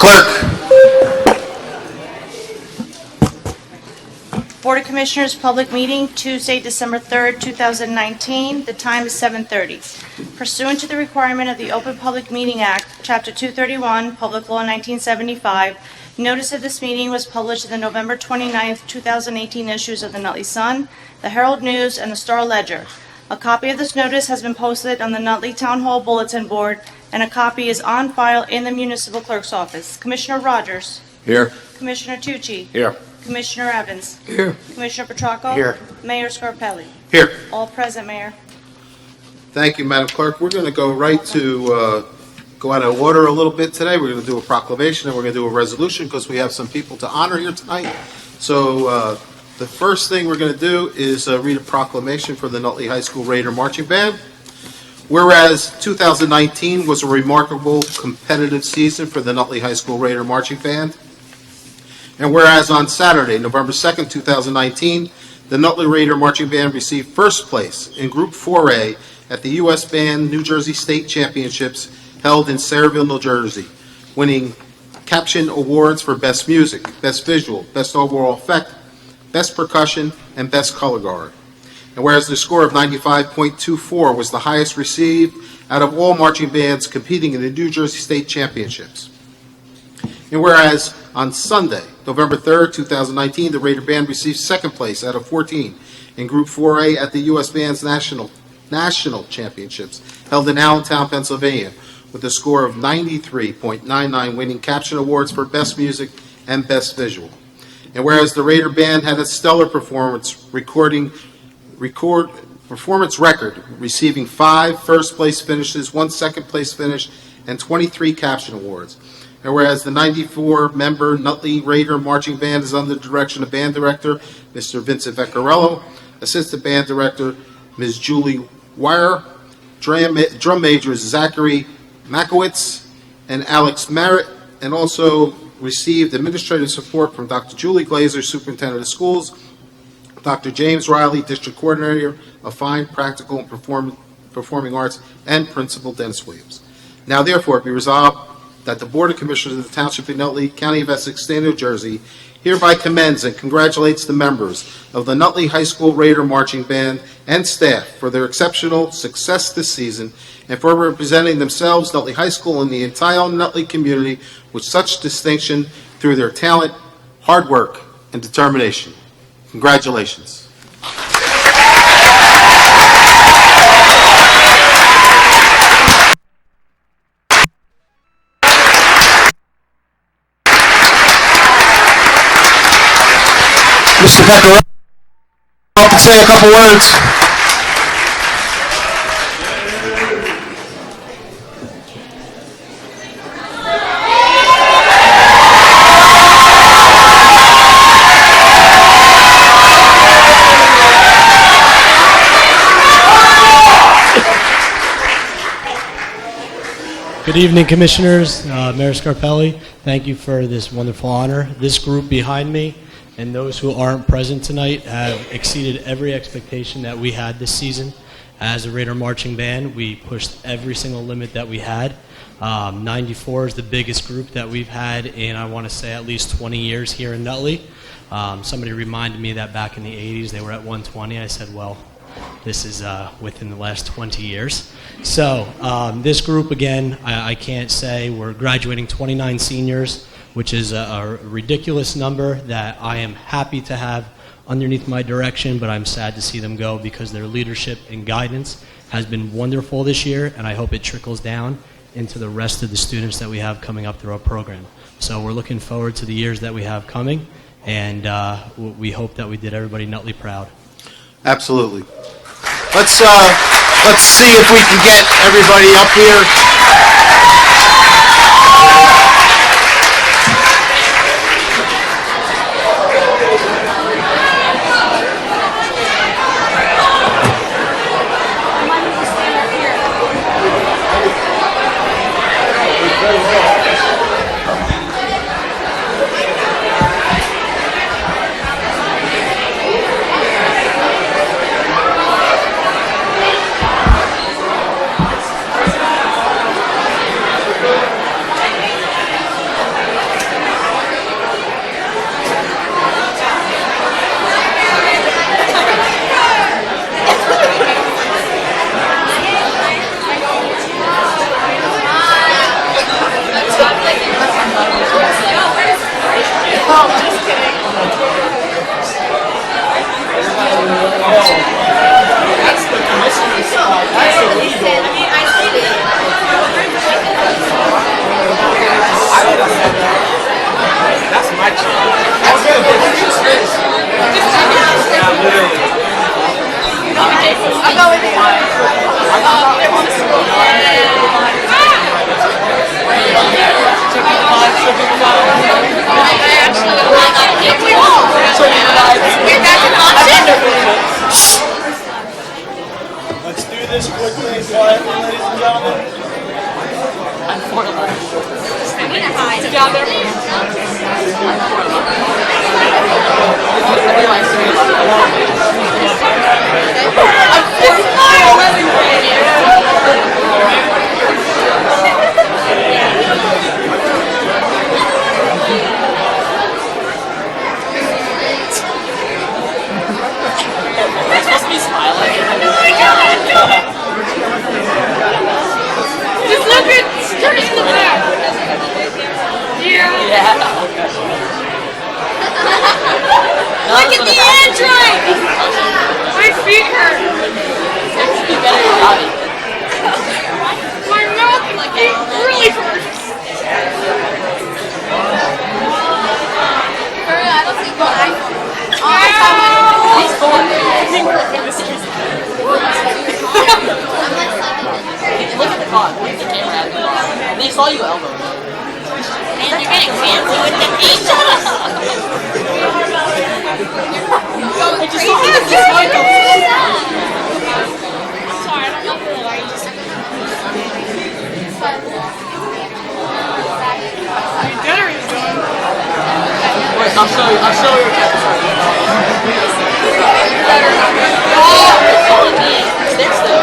Clerk. Board of Commissioners public meeting Tuesday, December 3rd, 2019. The time is 7:30. Pursuant to the requirement of the Open Public Meeting Act, Chapter 231, Public Law 1975, notice of this meeting was published in the November 29th, 2018 issues of the Nutley Sun, the Herald News, and the Star Ledger. A copy of this notice has been posted on the Nutley Town Hall Bulletin Board, and a copy is on file in the Municipal Clerk's office. Commissioner Rogers. Here. Commissioner Tucci. Here. Commissioner Evans. Here. Commissioner Petracco. Here. Mayor Scarpelli. Here. All present, Mayor. Thank you, Madam Clerk. We're going to go right to go out of order a little bit today. We're going to do a proclamation and we're going to do a resolution because we have some people to honor here tonight. So the first thing we're going to do is read a proclamation for the Nutley High School Raider Marching Band. Whereas 2019 was a remarkable competitive season for the Nutley High School Raider Marching Band. And whereas on Saturday, November 2nd, 2019, the Nutley Raider Marching Band received first place in Group 4A at the U.S. Band New Jersey State Championships held in Sayreville, New Jersey, winning caption awards for Best Music, Best Visual, Best Overall Effect, Best Percussion, and Best Color Guard. And whereas the score of 95.24 was the highest received out of all marching bands competing in the New Jersey State Championships. And whereas on Sunday, November 3rd, 2019, the Raider Band received second place out of 14 in Group 4A at the U.S. Band's National Championships held in Allentown, Pennsylvania, with a score of 93.99, winning caption awards for Best Music and Best Visual. And whereas the Raider Band had a stellar performance performance record, receiving 5 first-place finishes, 1 second-place finish, and 23 caption awards. And whereas the 94-member Nutley Raider Marching Band is under the direction of Band Director Mr. Vincent Vecchiarello, Assistant Band Director Ms. Julie Wire, Drum Majors Zachary Makowitz and Alex Merritt, and also received administrative support from Dr. Julie Glazer, Superintendent of Schools, Dr. James Riley, District Coordinator of Fine, Practical, and Performing Arts, and Principal Dennis Williams. Now, therefore, be resolved that the Board of Commissioners of the Township of Nutley, County of Essex, State of New Jersey, hereby commends and congratulates the members of the Nutley High School Raider Marching Band and staff for their exceptional success this season and for representing themselves, Nutley High School, and the entire Nutley community with such distinction through their talent, hard work, and determination. Congratulations. Mr. Vecchiarello, up and say a couple words. Good evening, Commissioners, Mayor Scarpelli. Thank you for this wonderful honor. This group behind me and those who aren't present tonight have exceeded every expectation that we had this season. As a Raider Marching Band, we pushed every single limit that we had. 94 is the biggest group that we've had in, I want to say, at least 20 years here in Nutley. Somebody reminded me that back in the 80s they were at 120. I said, well, this is within the last 20 years. So this group, again, I can't say, we're graduating 29 seniors, which is a ridiculous number that I am happy to have underneath my direction, but I'm sad to see them go because their leadership and guidance has been wonderful this year, and I hope it trickles down into the rest of the students that we have coming up through our program. So we're looking forward to the years that we have coming, and we hope that we did everybody Nutley proud. Absolutely. Let's see if we can get everybody up here. Yeah. Look at the Android! My feet hurt. You better try it. My mouth and feet really hurts. I don't think my iPhone. He's cool. Look at the car. Look at the camera. They saw you elbow. And you're getting fancy with the pizza. I just saw you. Sorry, I don't know if the light just. Your dinner is done. Wait, I'll show you. I'll show you. Stick still.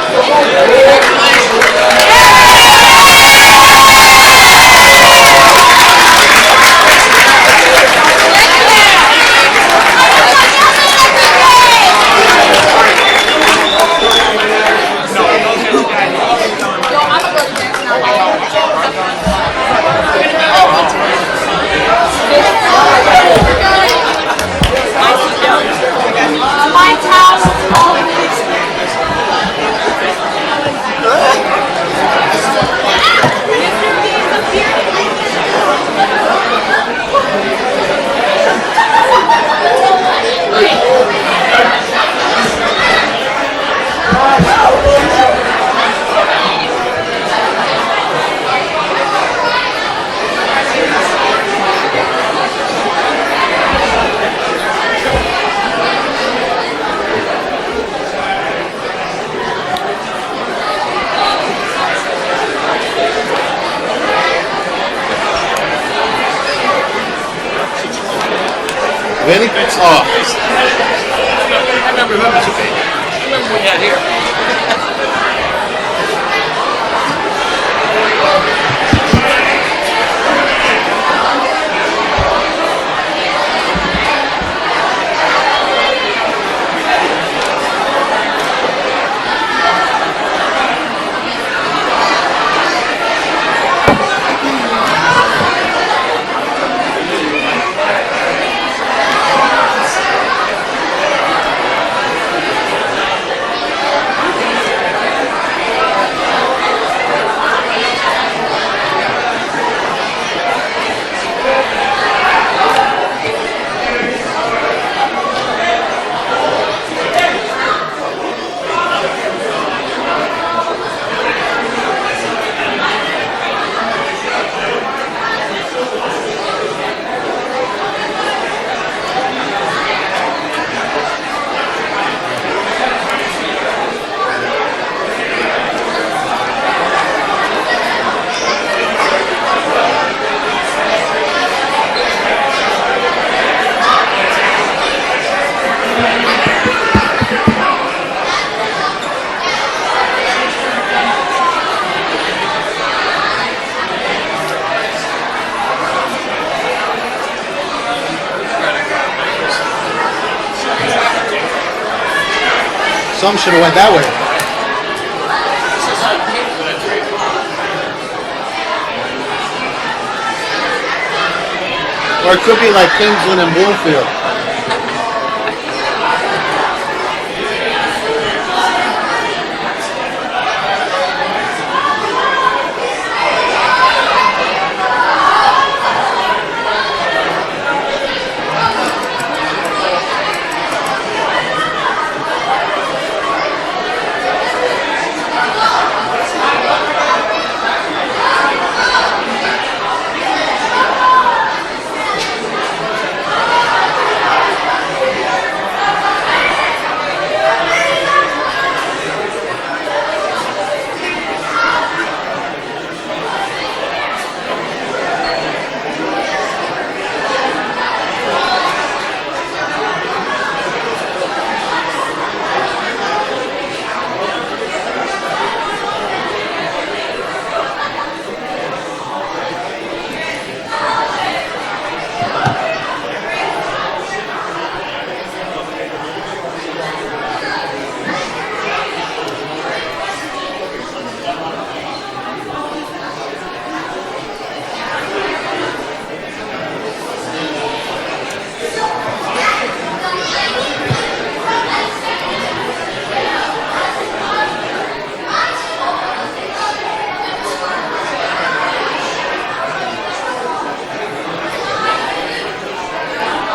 Vinny? Oh. I remember we had here. Some should have went that way. Or it could be like Kingsland and Bloomfield.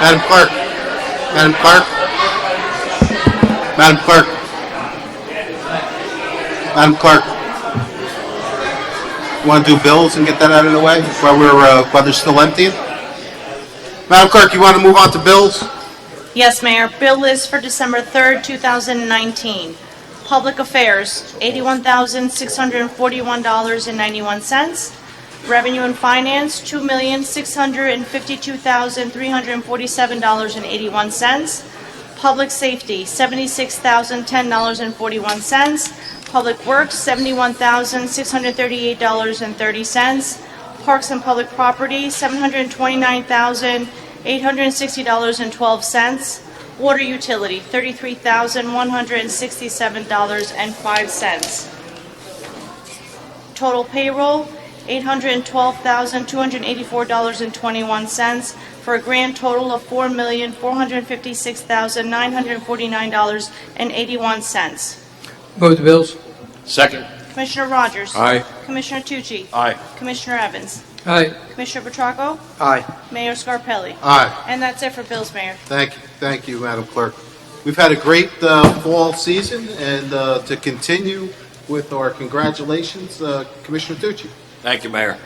Madam Clerk. Madam Clerk. Madam Clerk. Madam Clerk. You want to do bills and get that out of the way while they're still emptying? Madam Clerk, you want to move on to bills? Yes, Mayor. Bill list for December 3rd, 2019. Public Affairs, $81,641.91. Revenue and Finance, $2,652,347.81. Public Safety, $76,010.41. Public Works, $71,638.30. Parks and Public Property, $729,860.12. Water Utility, $33,167.05. Total payroll, $812,284.21, for a grand total of $4,456,949.81. Move the bills. Second. Commissioner Rogers? Aye. Commissioner Tucci? Aye. Commissioner Evans? Aye. Commissioner Petracco? Aye. Mayor Scarpelli? Aye. And that's it for bills, Mayor. Thank you, Madam Clerk. We've had a great fall season, and to continue with our congratulations, Commissioner Tucci. Thank you, Mayor.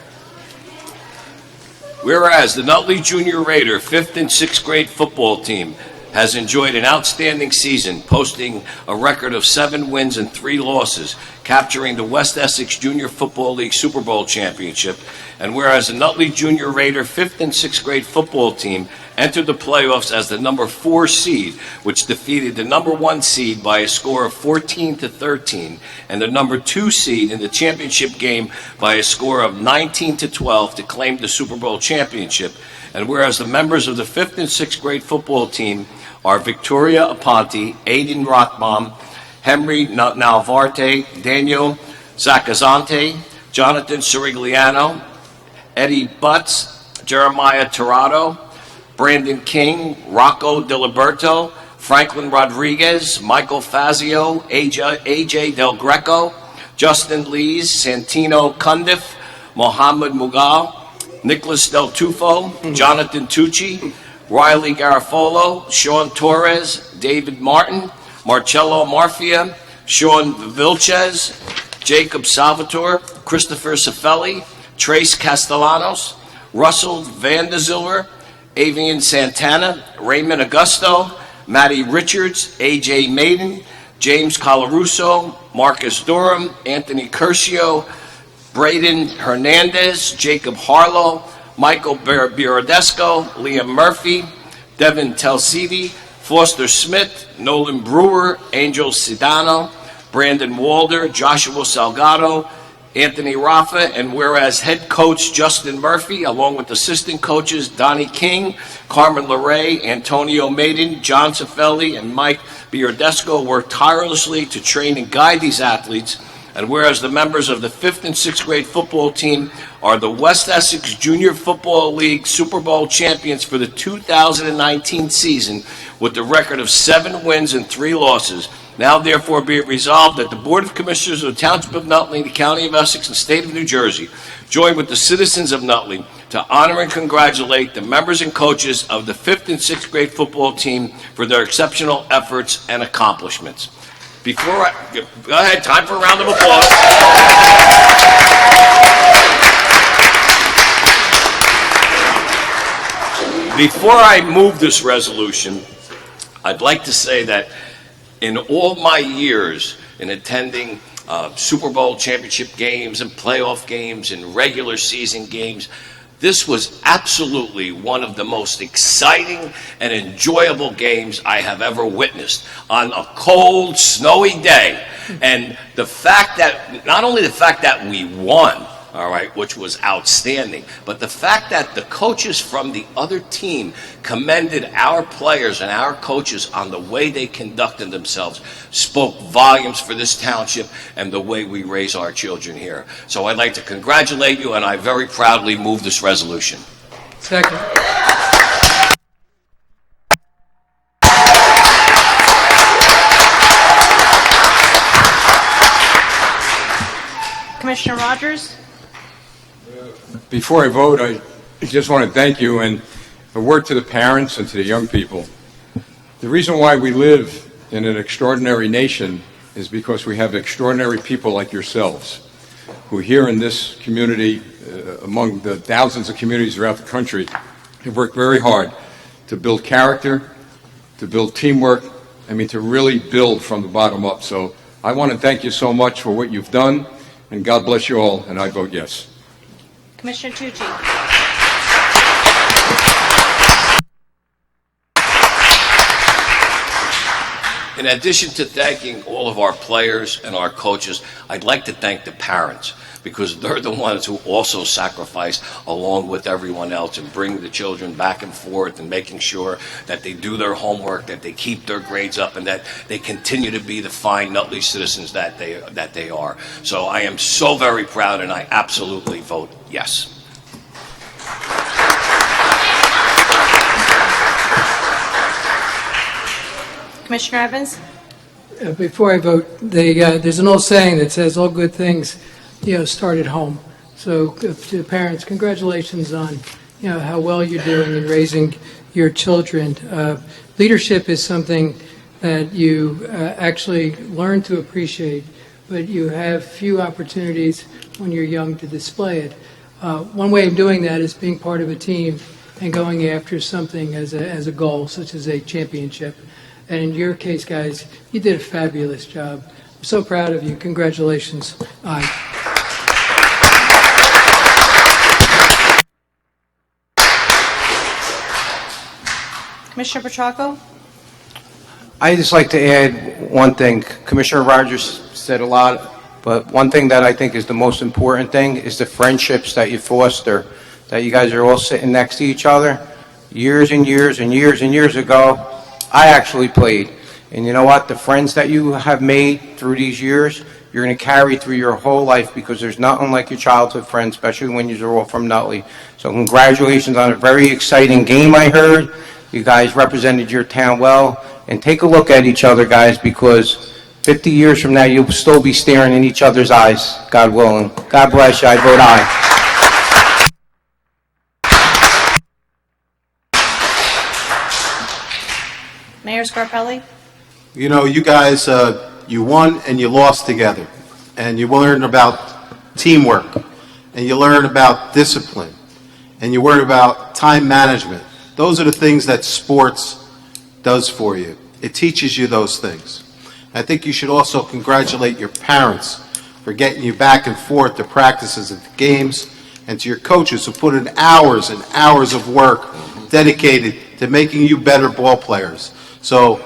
Whereas the Nutley Junior Raider 5th and 6th grade football team has enjoyed an outstanding season, posting a record of 7 wins and 3 losses, capturing the West Essex Junior Football League Super Bowl championship. And whereas the Nutley Junior Raider 5th and 6th grade football team entered the playoffs as the number 4 seed, which defeated the number 1 seed by a score of 14-13, and the number 2 seed in the championship game by a score of 19-12 to claim the Super Bowl championship. And whereas the members of the 5th and 6th grade football team are Victoria Aponte, Aiden Rothbaum, Henry Nalvarte, Daniel Zacazante, Jonathan Sirigliano, Eddie Butts, Jeremiah Tirado, Brandon King, Rocco Diliberto, Franklin Rodriguez, Michael Fazio, AJ Del Greco, Justin Lees, Santino Cundiff, Mohammed Mughal, Nicholas Del Tufo, Jonathan Tucci, Riley Garofalo, Sean Torres, David Martin, Marcello Marfia, Sean Vilches, Jacob Salvatore, Christopher Cifelli, Trace Castellanos, Russell Vandeziller, Avian Santana, Raymond Augusto, Matty Richards, A.J. Maiden, James Colarusso, Marcus Durham, Anthony Curcio, Braden Hernandez, Jacob Harlow, Michael Birodesco, Liam Murphy, Devin Telsidi, Foster Smith, Nolan Brewer, Angel Sedano, Brandon Walder, Joshua Salgado, Anthony Rafa, and whereas head coach Justin Murphy, along with assistant coaches Donnie King, Carmen LeRae, Antonio Maiden, John Cifelli, and Mike Birodesco worked tirelessly to train and guide these athletes. And whereas the members of the 5th and 6th grade football team are the West Essex Junior Football League Super Bowl champions for the 2019 season with the record of 7 wins and 3 losses. Now therefore be it resolved that the Board of Commissioners of the Township of Nutley, the County of Essex, and State of New Jersey join with the citizens of Nutley to honor and congratulate the members and coaches of the 5th and 6th grade football team for their exceptional efforts and accomplishments. Go ahead, time for a round of applause. Before I move this resolution, I'd like to say that in all my years in attending Super Bowl championship games and playoff games and regular season games, this was absolutely one of the most exciting and enjoyable games I have ever witnessed on a cold, snowy day. And the fact that, not only the fact that we won, all right, which was outstanding, but the fact that the coaches from the other team commended our players and our coaches on the way they conducted themselves spoke volumes for this township and the way we raise our children here. So I'd like to congratulate you, and I very proudly move this resolution. Second. Commissioner Rogers? Before I vote, I just want to thank you, and a word to the parents and to the young people. The reason why we live in an extraordinary nation is because we have extraordinary people like yourselves, who here in this community, among the thousands of communities throughout the country, have worked very hard to build character, to build teamwork, to really build from the bottom up. So I want to thank you so much for what you've done, and God bless you all, and I vote yes. Commissioner Tucci. In addition to thanking all of our players and our coaches, I'd like to thank the parents, because they're the ones who also sacrifice along with everyone else and bring the children back and forth and making sure that they do their homework, that they keep their grades up, and that they continue to be the fine Nutley citizens that they are. So I am so very proud, and I absolutely vote yes. Commissioner Evans? Before I vote, there's an old saying that says all good things, start at home. So to the parents, congratulations on, how well you're doing in raising your children. Leadership is something that you actually learn to appreciate, but you have few opportunities when you're young to display it. One way of doing that is being part of a team and going after something as a goal, such as a championship. And in your case, guys, you did a fabulous job. I'm so proud of you. Congratulations. Aye. Commissioner Petracco? I'd just like to add one thing. Commissioner Rogers said a lot, but one thing that I think is the most important thing is the friendships that you foster, that you guys are all sitting next to each other. Years and years and years and years ago, I actually played. And you know what? The friends that you have made through these years, you're going to carry through your whole life, because there's nothing like your childhood friends, especially when you're all from Nutley. So congratulations on a very exciting game, I heard. You guys represented your town well. And take a look at each other, guys, because 50 years from now, you'll still be staring in each other's eyes, God willing. God bless you. I vote aye. Mayor Scarpelli? You guys, you won and you lost together. And you learn about teamwork. And you learn about discipline. And you learn about time management. Those are the things that sports does for you. It teaches you those things. I think you should also congratulate your parents for getting you back and forth to practices and to games, and to your coaches who put in hours and hours of work dedicated to making you better ball players. So,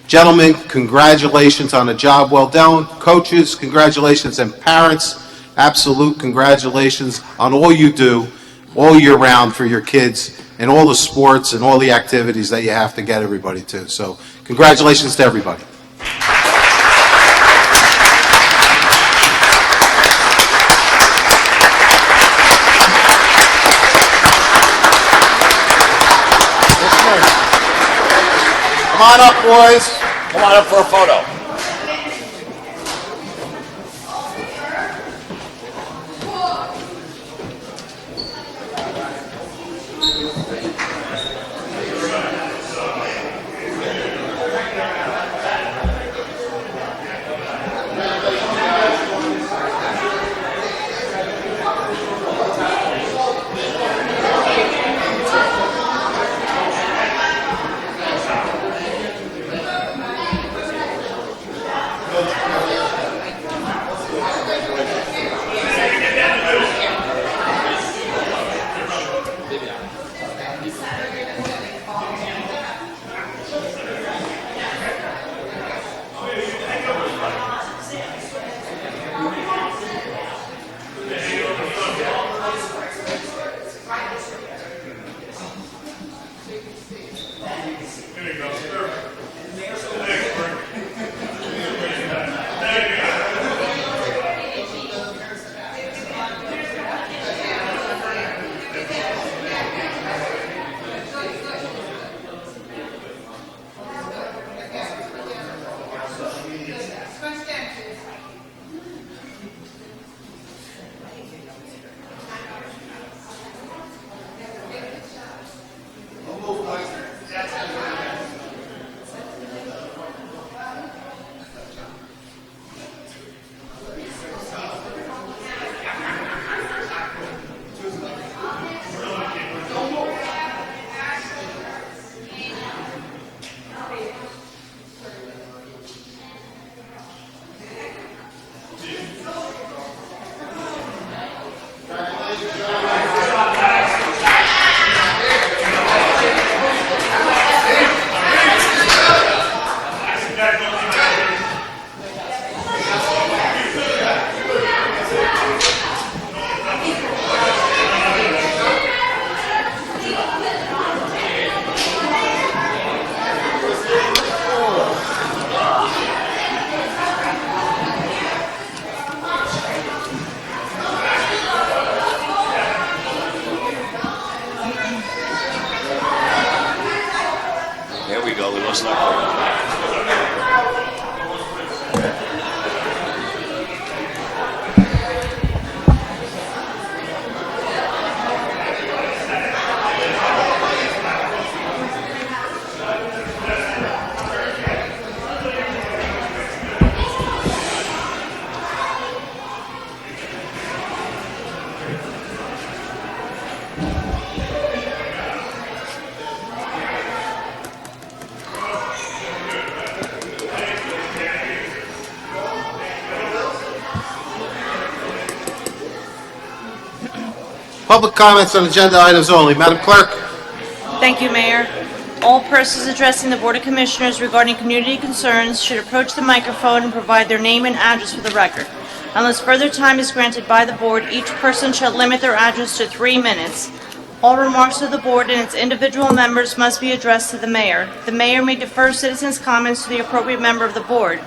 gentlemen, congratulations on a job well done. Coaches, congratulations. And parents, absolute congratulations on all you do all year round for your kids and all the sports and all the activities that you have to get everybody to. So, congratulations to everybody. Come on up, boys. Come on up for a photo. There we go. We lost our clerk. Public comments on agenda items only. Madam Clerk? Thank you, Mayor. All persons addressing the Board of Commissioners regarding community concerns should approach the microphone and provide their name and address for the record. Unless further time is granted by the Board, each person shall limit their address to 3 minutes. All remarks of the Board and its individual members must be addressed to the Mayor. The Mayor may defer citizens' comments to the appropriate member of the Board.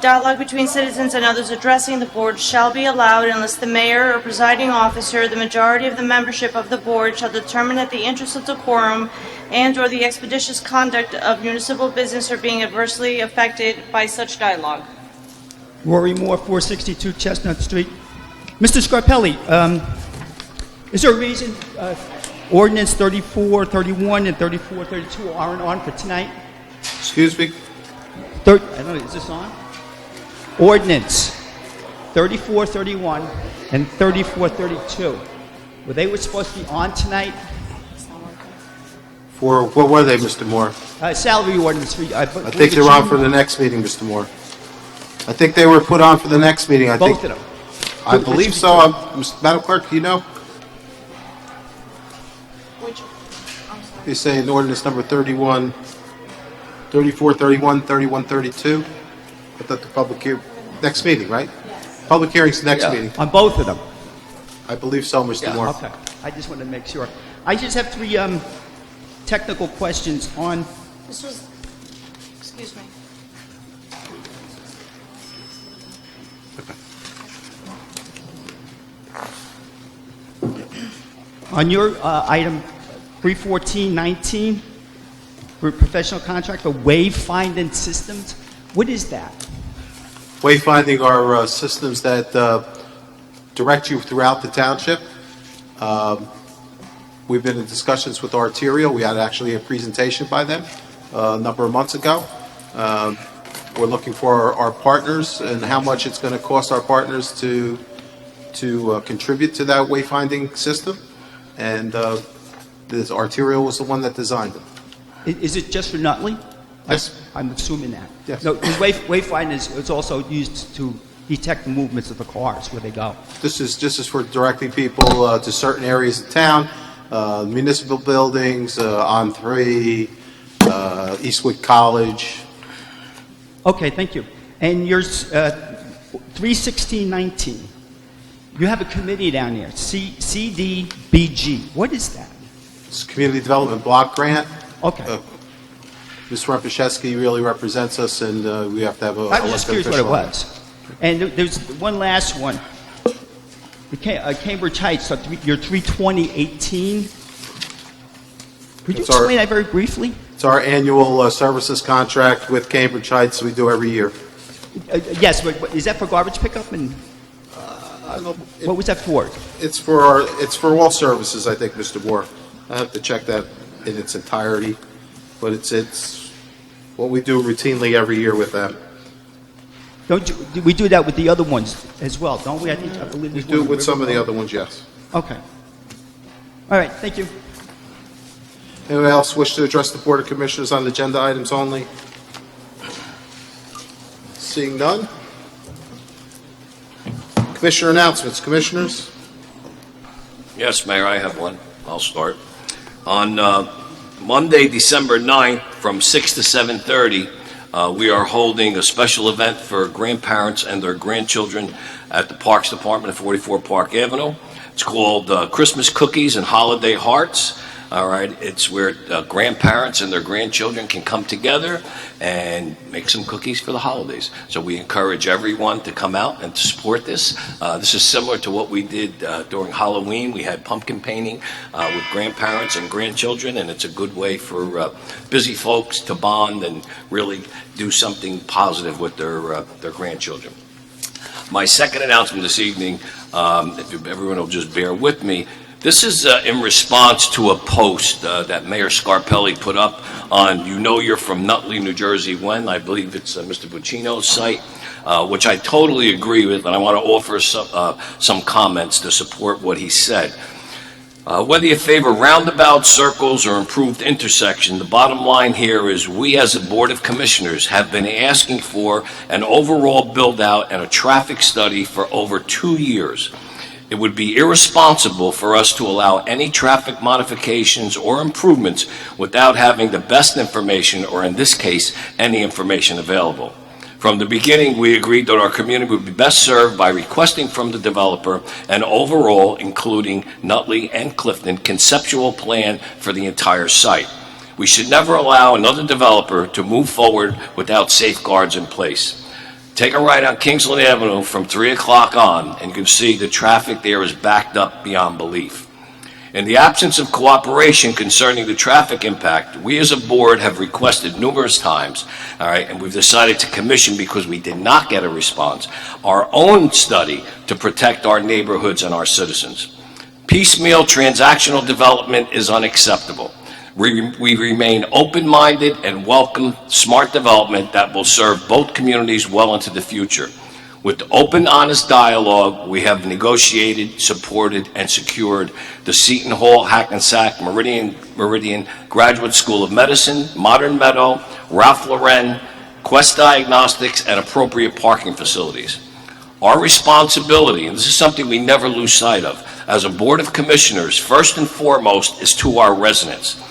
Dialogue between citizens and others addressing the Board shall be allowed unless the Mayor or presiding officer, the majority of the membership of the Board, shall determine that the interests of decorum and/or the expeditious conduct of municipal business are being adversely affected by such dialogue. Rory Moore, 462 Chestnut Street. Mr. Scarpelli, is there a reason ordinance 34, 31, and 34, 32 aren't on for tonight? Excuse me? I don't know, is this on? Ordinance 34, 31, and 34, 32. Were they supposed to be on tonight? For, what were they, Mr. Moore? Salary ordinance. I think they're on for the next meeting, Mr. Moore. I think they were put on for the next meeting. I Both think, of them. I believe so. Madam Clerk, do you know? Which, I'm sorry. You're saying ordinance number 31, 34, 31, 31, 32? I thought the public hearing, next meeting, right? Yes. Public hearing's next meeting. On both of them. I believe so, Mr. Moore. Okay. I just wanted to make sure. I just have 3 technical questions on. This was, excuse me. On your item 31419, for professional contract for wayfinding systems, what is that? Wayfinding are systems that direct you throughout the township. We've been in discussions with Arterial. We had actually a presentation by them a number of months ago. We're looking for our partners and how much it's going to cost our partners to contribute to that wayfinding system. And this Arterial was the one that designed it. Is it just for Nutley? Yes. I'm assuming that. Yes. No, because wayfinding is also used to detect the movements of the cars where they go. This is for directing people to certain areas of town, municipal buildings, on 3, Eastwood College. Okay, thank you. And yours, 31619. You have a committee down there, CDBG. What is that? It's a Community Development Block Grant. Okay. Ms. Rumpashevsky really represents us, and we have to have a I was just curious what it elected was. And there's one last one. Cambridge Heights, so your 32018. Could you It's our- explain that very briefly? It's our annual services contract with Cambridge Heights we do every year. Yes, but is that for garbage pickup? And what was that for? It's for all services, I think, Mr. Moore. I have to check that in its entirety, but it's what we do routinely every year with them. We do that with the other ones as well, don't we? I believe We there's do one it with in some of the Riverfront. other ones, yes. Okay. All right, thank you. Anyone else wish to address the Board of Commissioners on agenda items only? Seeing none? Commissioner announcements. Commissioners? Yes, Mayor, I have one. I'll start. On Monday, December 9th, from 6 to 7:30, we are holding a special event for grandparents and their grandchildren at the Parks Department at 44 Park Avenue. It's called Christmas Cookies and Holiday Hearts. All right, it's where grandparents and their grandchildren can come together and make some cookies for the holidays. So we encourage everyone to come out and to support this. This is similar to what we did during Halloween. We had pumpkin painting with grandparents and grandchildren, and it's a good way for busy folks to bond and really do something positive with their grandchildren. My second announcement this evening, if everyone will just bear with me, this is in response to a post that Mayor Scarpelli put up on You Know You're From Nutley, New Jersey When. I believe it's Mr. Buccino's site, which I totally agree with, and I want to offer some comments to support what he said. Whether you favor roundabouts, circles, or improved intersection, the bottom line here is we as a Board of Commissioners have been asking for an overall build-out and a traffic study for over 2 years. It would be irresponsible for us to allow any traffic modifications or improvements without having the best information, or in this case, any information available. From the beginning, we agreed that our community would be best served by requesting from the developer an overall, including Nutley and Clifton, conceptual plan for the entire site. We should never allow another developer to move forward without safeguards in place. Take a ride on Kingsland Avenue from 3 o'clock on, and you can see the traffic there is backed up beyond belief. In the absence of cooperation concerning the traffic impact, we as a board have requested numerous times, all right, and we've decided to commission, because we did not get a response, our own study to protect our neighborhoods and our citizens. Piecemeal transactional development is unacceptable. We remain open-minded and welcome smart development that will serve both communities well into the future. With open, honest dialogue, we have negotiated, supported, and secured the Seton Hall, Hackensack, Meridian Graduate School of Medicine, Modern Meadow, Ralph Lauren, Quest Diagnostics, and appropriate parking facilities. Our responsibility, and this is something we never lose sight of, as a Board of Commissioners, first and foremost, is to our residents.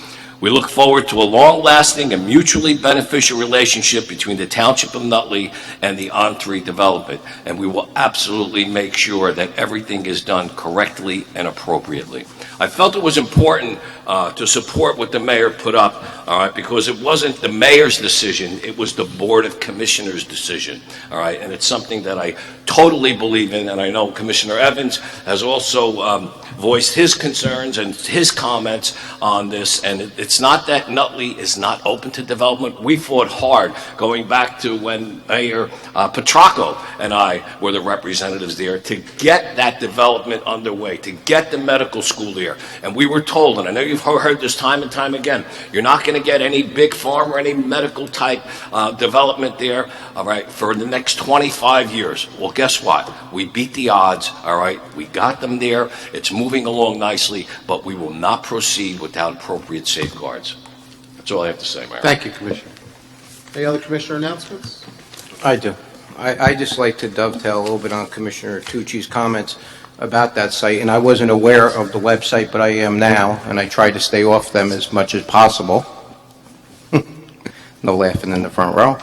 We look forward to a long-lasting and mutually beneficial relationship between the Township of Nutley and the On3 development, and we will absolutely make sure that everything is done correctly and appropriately. I felt it was important to support what the mayor put up, all right, because it wasn't the mayor's decision, it was the Board of Commissioners' decision, all right, and it's something that I totally believe in, and I know Commissioner Evans has also voiced his concerns and his comments on this, and it's not that Nutley is not open to development. We fought hard going back to when Mayor Petracco and I were the representatives there to get that development underway, to get the medical school there, and we were told, and I know you've heard this time and time again, you're not going to get any big farm or any medical type development there, all right, for the next 25 years. Well, guess what? We beat the odds, all right? We got them there. It's moving along nicely, but we will not proceed without appropriate safeguards. That's all I have to say, Mayor. Thank you, Commissioner. Any other Commissioner announcements? I do. I just like to dovetail a little bit on Commissioner Tucci's comments about that site, and I wasn't aware of the website, but I am now, and I try to stay off them as much as possible. No laughing in the front row.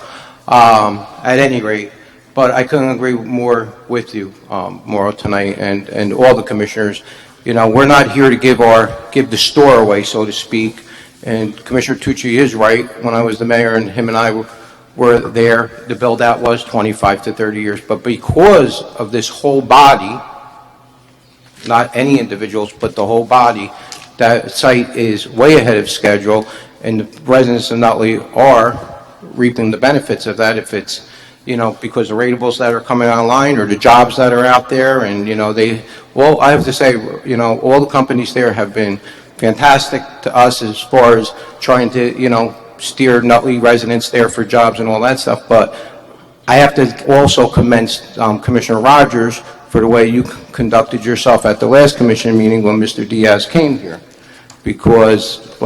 At any rate, but I couldn't agree more with you, Mauro, tonight, and all the commissioners. You know, we're not here to give the store away, so to speak. And Commissioner Tucci is right. When I was the mayor and him and I were there, the build-out was 25 to 30 years. But because of this whole body, not any individuals, but the whole body, that site is way ahead of schedule, and the residents of Nutley are reaping the benefits of that. If it's, you know, because the ratables that are coming online or the jobs that are out there, and, you know, well, I have to say, you know, all the companies there have been fantastic to us as far as trying to, you know, steer Nutley residents there for jobs and all that stuff. But I have to also commend Commissioner Rogers for the way you conducted yourself at the last commission meeting when Mr. Diaz came here. Because,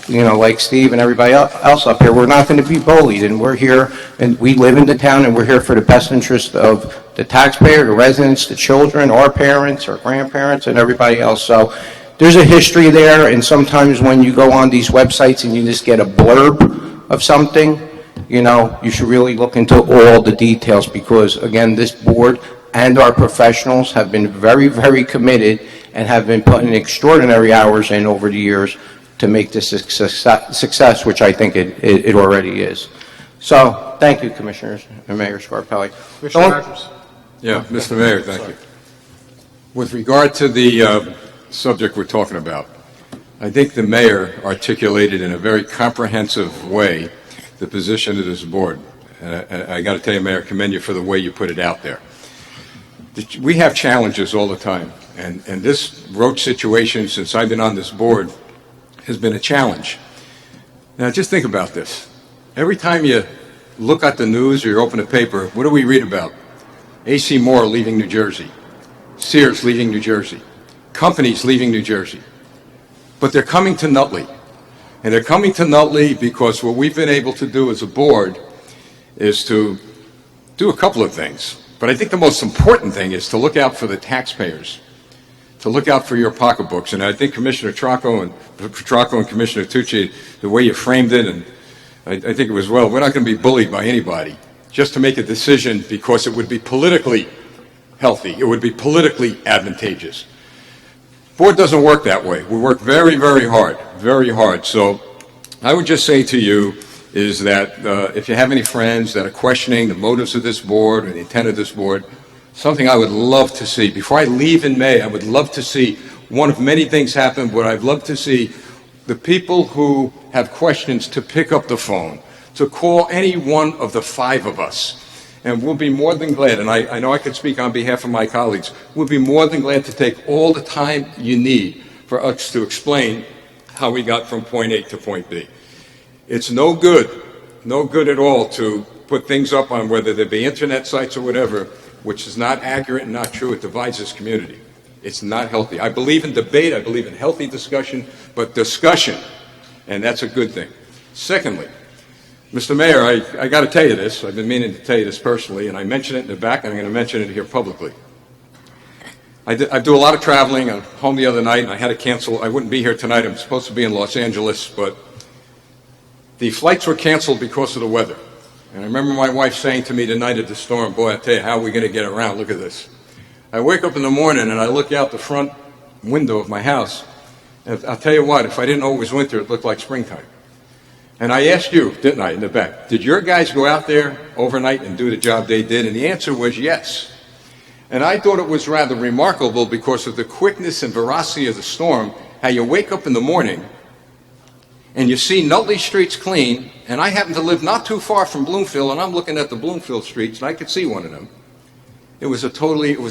you know, like Steve and everybody else up here, we're not going to be bullied, and we're here, and we live in the town, and we're here for the best interest of the taxpayer, the residents, the children, our parents, our grandparents, and everybody else. So there's a history there, and sometimes when you go on these websites and you just get a blurb of something, you know, you should really look into all the details, because, again, this board and our professionals have been very, very committed and have been putting extraordinary hours in over the years to make this a success, which I think it already is. So, thank you, Commissioners and Mayor Scarpelli. Commissioner Rogers. Yeah, Mr. Mayor, thank you. With regard to the subject we're talking about, I think the mayor articulated in a very comprehensive way the position of this board. And I got to tell you, Mayor, commend you for the way you put it out there. We have challenges all the time, and this road situation, since I've been on this board, has been a challenge. Now, just think about this. Every time you look at the news or you open a paper, what do we read about? A.C. Moore leaving New Jersey, Sears leaving New Jersey, companies leaving New Jersey. But they're coming to Nutley. And they're coming to Nutley because what we've been able to do as a board is to do a couple of things. But I think the most important thing is to look out for the taxpayers, to look out for your pocketbooks. And I think Commissioner Petracco and Commissioner Tucci, the way you framed it, and I think it was well, we're not going to be bullied by anybody just to make a decision because it would be politically healthy. It would be politically advantageous. Board doesn't work that way. We work very, very hard, very hard. So I would just say to you is that if you have any friends that are questioning the motives of this board or the intent of this board, something I would love to see, before I leave in May, I would love to see one of many things happen, but I'd love to see the people who have questions to pick up the phone, to call any one of the 5 of us. And we'll be more than glad, and I know I can speak on behalf of my colleagues, we'll be more than glad to take all the time you need for us to explain how we got from point A to point B. It's no good at all to put things up on whether they be internet sites or whatever, which is not accurate and not true. It divides this community. It's not healthy. I believe in debate. I believe in healthy discussion, but discussion, and that's a good thing. Secondly, Mr. Mayor, I got to tell you this. I've been meaning to tell you this personally, and I mentioned it in the back, and I'm going to mention it here publicly. I do a lot of traveling. I'm home the other night, and I had to cancel. I wouldn't be here tonight. I'm supposed to be in Los Angeles, but the flights were canceled because of the weather. And I remember my wife saying to me the night of the storm, boy, I tell you, how are we going to get around? Look at this. I wake up in the morning, and I look out the front window of my house, and I'll tell you what, if I didn't know it was winter, it looked like springtime. And I asked you, didn't I, in the back, did your guys go out there overnight and do the job they did? And the answer was yes. And I thought it was rather remarkable because of the quickness and veracity of the storm, how you wake up in the morning and you see Nutley streets clean, and I happen to live not too far from Bloomfield, and I'm looking at the Bloomfield streets, and I could see one of them. It was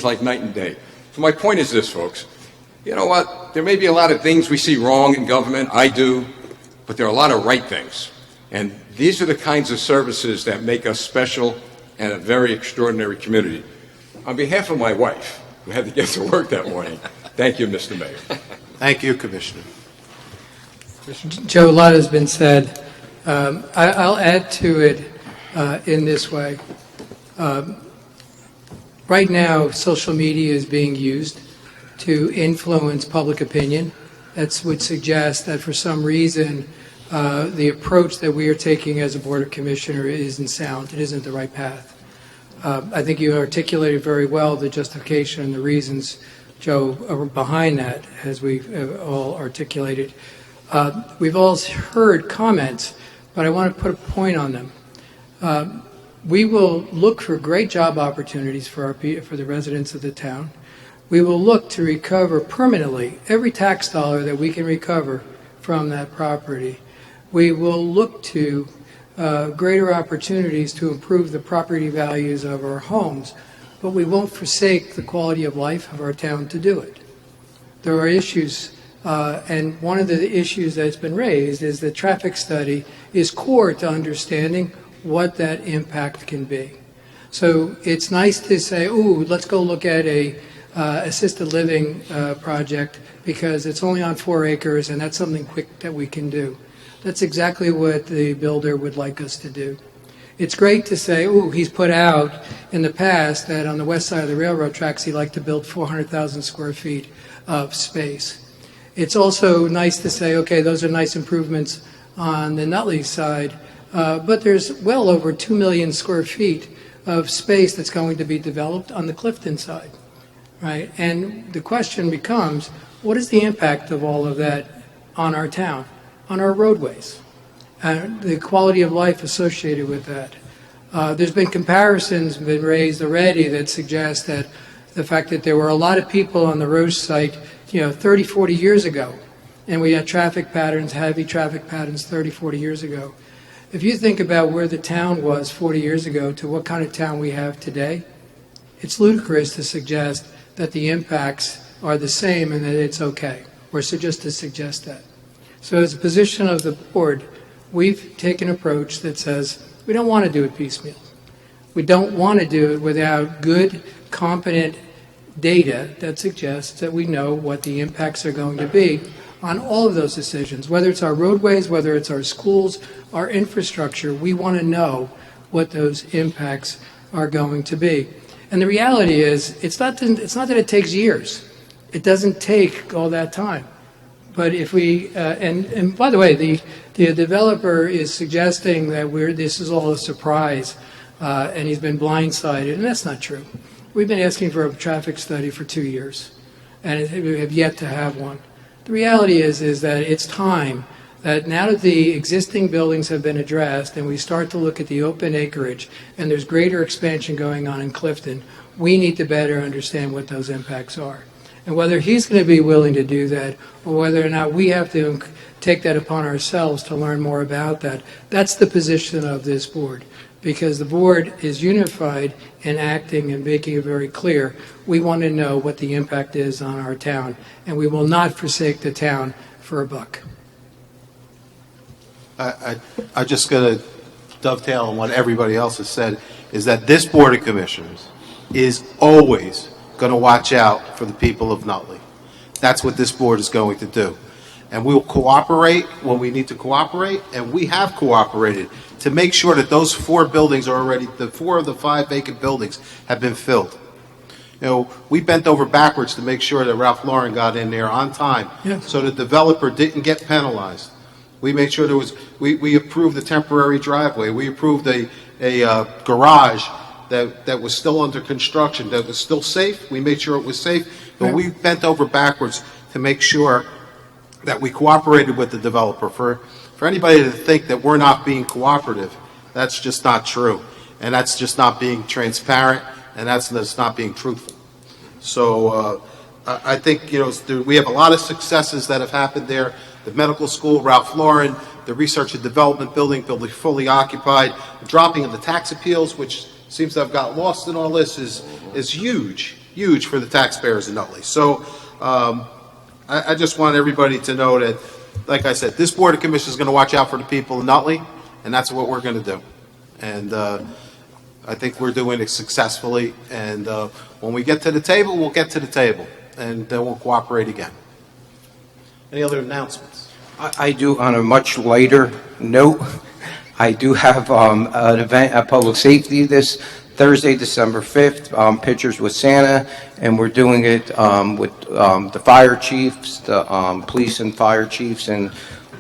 like night and day. So my point is this, folks. You know what? There may be a lot of things we see wrong in government. I do. But there are a lot of right things. And these are the kinds of services that make us special and a very extraordinary community. On behalf of my wife, who had to get to work that morning, thank you, Mr. Mayor. Thank you, Commissioner. Joe, a lot has been said. I'll add to it in this way. Right now, social media is being used to influence public opinion. That would suggest that for some reason the approach that we are taking as a Board of Commissioners isn't sound. It isn't the right path. I think you articulated very well the justification and the reasons, Joe, behind that, as we've all articulated. We've all heard comments, but I want to put a point on them. We will look for great job opportunities for the residents of the town. We will look to recover permanently every tax dollar that we can recover from that property. We will look to greater opportunities to improve the property values of our homes, but we won't forsake the quality of life of our town to do it. There are issues, and one of the issues that's been raised is the traffic study is core to understanding what that impact can be. So it's nice to say, ooh, let's go look at a assisted living project because it's only on 4 acres and that's something quick that we can do. That's exactly what the builder would like us to do. It's great to say, ooh, he's put out in the past that on the west side of the railroad tracks he'd like to build 400,000 square feet of space. It's also nice to say, okay, those are nice improvements on the Nutley side, but there's well over 2 million square feet of space that's going to be developed on the Clifton side. Right, and the question becomes, what is the impact of all of that on our town? on our roadways, the quality of life associated with that. There's been comparisons been raised already that suggest that the fact that there were a lot of people on the road site, 30, 40 years ago, and we had traffic patterns, heavy traffic patterns 30, 40 years ago. If you think about where the town was 40 years ago to what kind of town we have today, it's ludicrous to suggest that the impacts are the same and that it's okay, or just to suggest that. So as a position of the board, we've taken an approach that says we don't want to do it piecemeal. We don't want to do it without good, competent data that suggests that we know what the impacts are going to be on all of those decisions, whether it's our roadways, whether it's our schools, our infrastructure. We want to know what those impacts are going to be. And the reality is, it's not that it takes years. It doesn't take all that time. But if we, and by the way, the developer is suggesting that this is all a surprise, and he's been blindsided, and that's not true. We've been asking for a traffic study for 2 years, and we have yet to have one. The reality is that it's time that now that the existing buildings have been addressed and we start to look at the open acreage and there's greater expansion going on in Clifton, we need to better understand what those impacts are. And whether he's going to be willing to do that or whether or not we have to take that upon ourselves to learn more about that, that's the position of this board. Because the board is unified in acting and making it very clear. We want to know what the impact is on our town, and we will not forsake the town for a buck. I just going to dovetail on what everybody else has said, is that this Board of Commissioners is always going to watch out for the people of Nutley. That's what this board is going to do. And we will cooperate when we need to cooperate, and we have cooperated to make sure that those 4 buildings are already, the 4 of the 5 vacant buildings have been filled. We bent over backwards to make sure that Ralph Lauren got in there on time, so the developer didn't get penalized. We made sure there was, we approved the temporary driveway. We approved a garage that was still under construction, that was still safe. We made sure it was safe, but we bent over backwards to make sure that we cooperated with the developer. For anybody to think that we're not being cooperative, that's just not true. And that's just not being transparent, and that's not being truthful. So I think, we have a lot of successes that have happened there. The medical school, Ralph Lauren, the research and development building fully occupied, the dropping of the tax appeals, which seems to have got lost in all this, is huge for the taxpayers in Nutley. So I just want everybody to know that, like I said, this Board of Commissioners is going to watch out for the people in Nutley, and that's what we're going to do. And I think we're doing it successfully. And when we get to the table, we'll get to the table, and then we'll cooperate again. Any other announcements? I do, on a much lighter note, I do have an event at Public Safety this Thursday, December 5th, Pictures with Santa, and we're doing it with the fire chiefs, the police and fire chiefs, and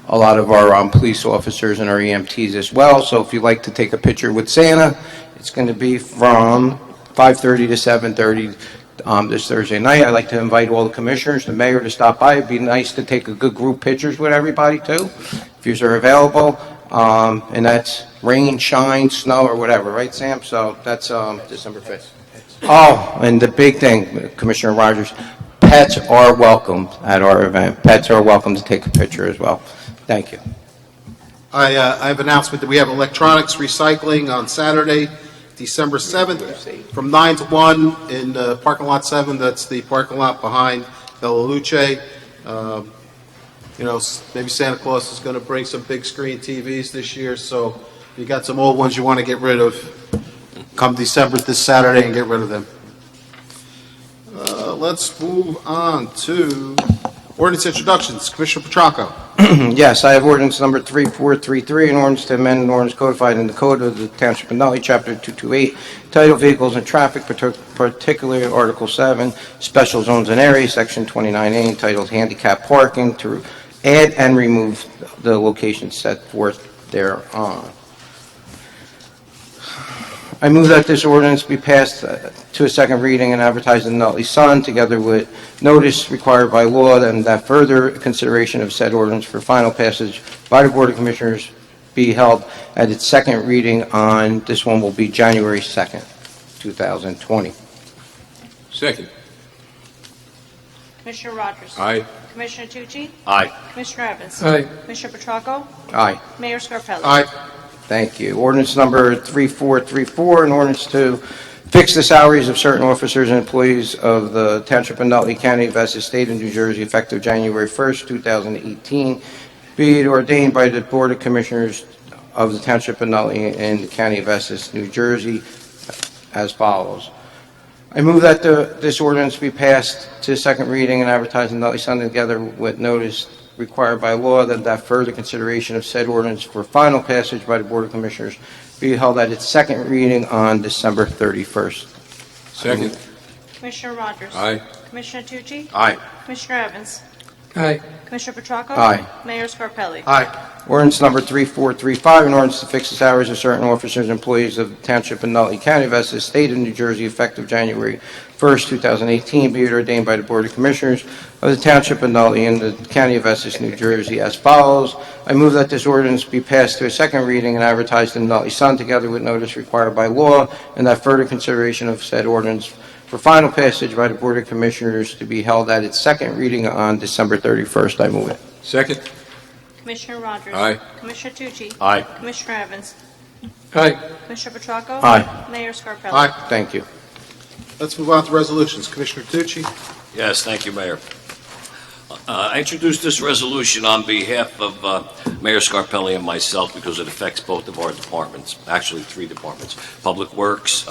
a lot of our police officers and our EMTs as well. So if you'd like to take a picture with Santa, it's going to be from 5:30 to 7:30 this Thursday night. I'd like to invite all the commissioners, the mayor, to stop by. It'd be nice to take a good group pictures with everybody too, if you are available. And that's rain, shine, snow, or whatever, right, Sam? So that's December 5th. Oh, and the big thing, Commissioner Rogers, pets are welcome at our event. Pets are welcome to take a picture as well. Thank you. I have an announcement that we have electronics recycling on Saturday, December 7th, from 9 to 1 in parking lot 7. That's the parking lot behind Bella Luce. Maybe Santa Claus is going to bring some big screen TVs this year, so if you got some old ones you want to get rid of, come December this Saturday and get rid of them. Let's move on to ordinance introductions. Commissioner Petracco. Yes, I have ordinance number 3433, an ordinance to amend an ordinance codified in the Code of the Township of Nutley, Chapter 228, title Vehicles and Traffic, particularly Article 7, Special Zones and Areas, Section 29A, entitled Handicap Parking, to add and remove the location set forth thereon. I move that this ordinance be passed to a second reading and advertised in the Nutley Sun, together with notice required by law, and that further consideration of said ordinance for final passage by the Board of Commissioners be held at its second reading on, this one will be January 2nd, 2020. Second. Commissioner Rogers? Aye. Commissioner Tucci? Aye. Commissioner Evans? Aye. Commissioner Petracco? Aye. Mayor Scarpelli? Aye. Thank you. Ordinance number 3434, an ordinance to fix the salaries of certain officers and employees of the Township of Nutley, County of Essex, State of New Jersey, effective January 1st, 2018, be it ordained by the Board of Commissioners of the Township of Nutley and the County of Essex, New Jersey, as follows. I move that this ordinance be passed to second reading and advertised in the Nutley Sun, together with notice required by law, that further consideration of said ordinance for final passage by the Board of Commissioners be held at its second reading on December 31st. Second. Commissioner Rogers? Aye. Commissioner Tucci? Aye. Commissioner Evans? Aye. Commissioner Petracco? Aye. Mayor Scarpelli? Aye. Ordinance number 3435, an ordinance to fix the salaries of certain officers and employees of the Township of Nutley, County of Essex, State of New Jersey, effective January 1st, 2018, be it ordained by the Board of Commissioners of the Township of Nutley and the County of Essex, New Jersey, as follows. I move that this ordinance be passed to a second reading and advertised in the Nutley Sun, together with notice required by law, and that further consideration of said ordinance for final passage by the Board of Commissioners to be held at its second reading on December 31st. I move it. Second. Commissioner Rogers? Aye. Commissioner Tucci? Aye. Commissioner Evans? Aye. Commissioner Petracco? Aye. Mayor Scarpelli? Aye. Thank you. Let's move on to resolutions. Commissioner Tucci? Yes, thank you, Mayor. I introduced this resolution on behalf of Mayor Scarpelli and myself because it affects both of our departments, actually three departments: Public Works,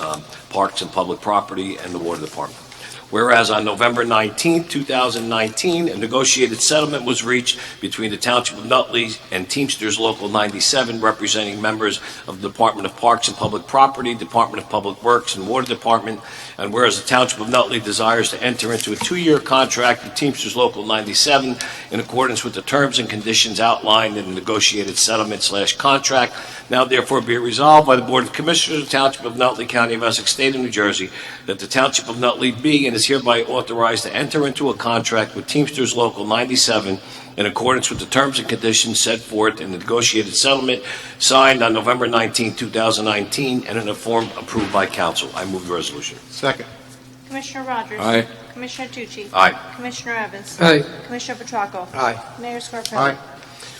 Parks and Public Property, and the Water Department. Whereas on November 19, 2019, a negotiated settlement was reached between the Township of Nutley and Teamsters Local 97, representing members of the Department of Parks and Public Property, Department of Public Works, and Water Department. And whereas the Township of Nutley desires to enter into a 2-year contract with Teamsters Local 97 in accordance with the terms and conditions outlined in the negotiated settlement/contract, now therefore be it resolved by the Board of Commissioners of the Township of Nutley, County of Essex, State of New Jersey, that the Township of Nutley be and is hereby authorized to enter into a contract with Teamsters Local 97 in accordance with the terms and conditions set forth in the negotiated settlement signed on November 19, 2019, and in a form approved by council. I move the resolution. Second. Commissioner Rogers? Aye. Commissioner Tucci? Aye. Commissioner Evans? Aye. Commissioner Petracco? Aye. Mayor Scarpelli? Aye.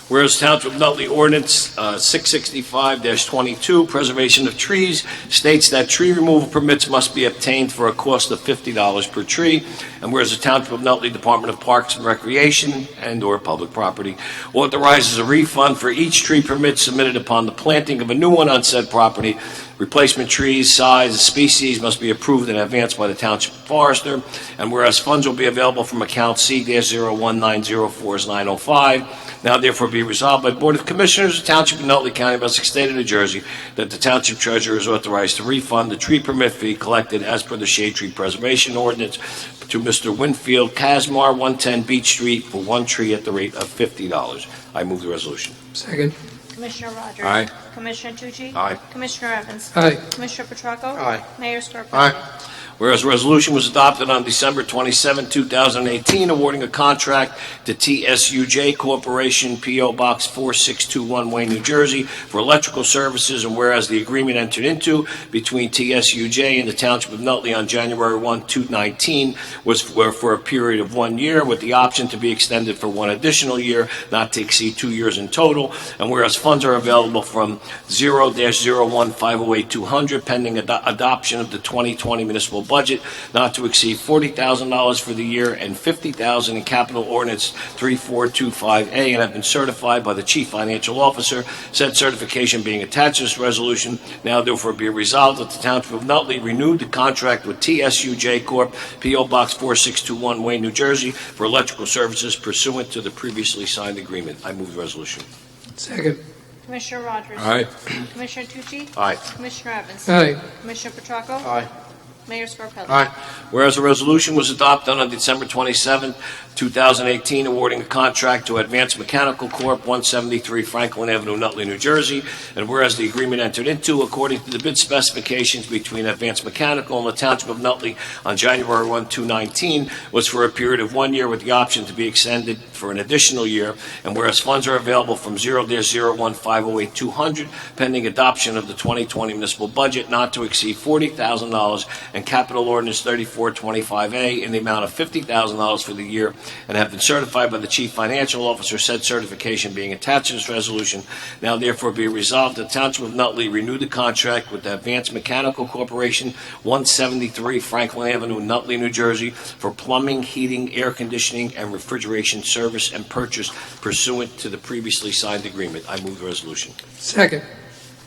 Whereas Township of Nutley Ordinance 665-22, Preservation of Trees, states that tree removal permits must be obtained for a cost of $50 per tree. And whereas the Township of Nutley Department of Parks and Recreation and/or Public Property authorizes a refund for each tree permit submitted upon the planting of a new one on said property. Replacement trees, size, and species must be approved in advance by the Township Forester. And whereas funds will be available from account C-01904-905, now therefore be resolved by the Board of Commissioners of the Township of Nutley, County of Essex, State of New Jersey, that the Township Treasurer is authorized to refund the tree permit fee collected as per the Shade Tree Preservation Ordinance to Mr. Winfield Casmar, 110 Beach Street, for one tree at the rate of $50. I move the resolution. Second. Commissioner Rogers? Aye. Commissioner Tucci? Aye. Commissioner Evans? Aye. Commissioner Petracco? Aye. Mayor Scarpelli? Aye. Whereas a resolution was adopted on December 27, 2018, awarding a contract to TSUJ Corporation, P.O. Box 4621, Wayne, New Jersey, for electrical services, and whereas the agreement entered into between TSUJ and the Township of Nutley on January 1, 2019 was for a period of 1 year, with the option to be extended for one additional year, not to exceed 2 years in total, and whereas funds are available from 0-01-508-200 pending adoption of the 2020 municipal budget, not to exceed $40,000 for the year, and $50,000 in Capital Ordinance 3425A, and have been certified by the Chief Financial Officer. Said certification being attached to this resolution, now therefore be resolved that the Township of Nutley renewed the contract with TSUJ Corp., P.O. Box 4621, Wayne, New Jersey, for electrical services pursuant to the previously signed agreement. I move the resolution. Second. Commissioner Rogers? Aye. Commissioner Tucci? Aye. Commissioner Evans? Aye. Commissioner Petracco? Aye. Mayor Scarpelli? Aye. Whereas a resolution was adopted on December 27, 2018, awarding a contract to Advanced Mechanical Corp., 173 Franklin Avenue, Nutley, New Jersey, and whereas the agreement entered into according to the bid specifications between Advanced Mechanical and the Township of Nutley on January 1, 2019, was for a period of 1 year with the option to be extended for an additional year, and whereas funds are available from 0-01-508-200 pending adoption of the 2020 municipal budget not to exceed $40,000 and Capital Ordinance 3425A in the amount of $50,000 for the year, and have been certified by the Chief Financial Officer, said certification being attached to this resolution. Now therefore be resolved that the Township of Nutley renew the contract with the Advanced Mechanical Corporation, 173 Franklin Avenue, Nutley, New Jersey, for plumbing, heating, air conditioning, and refrigeration service and purchase pursuant to the previously signed agreement. I move the resolution. Second.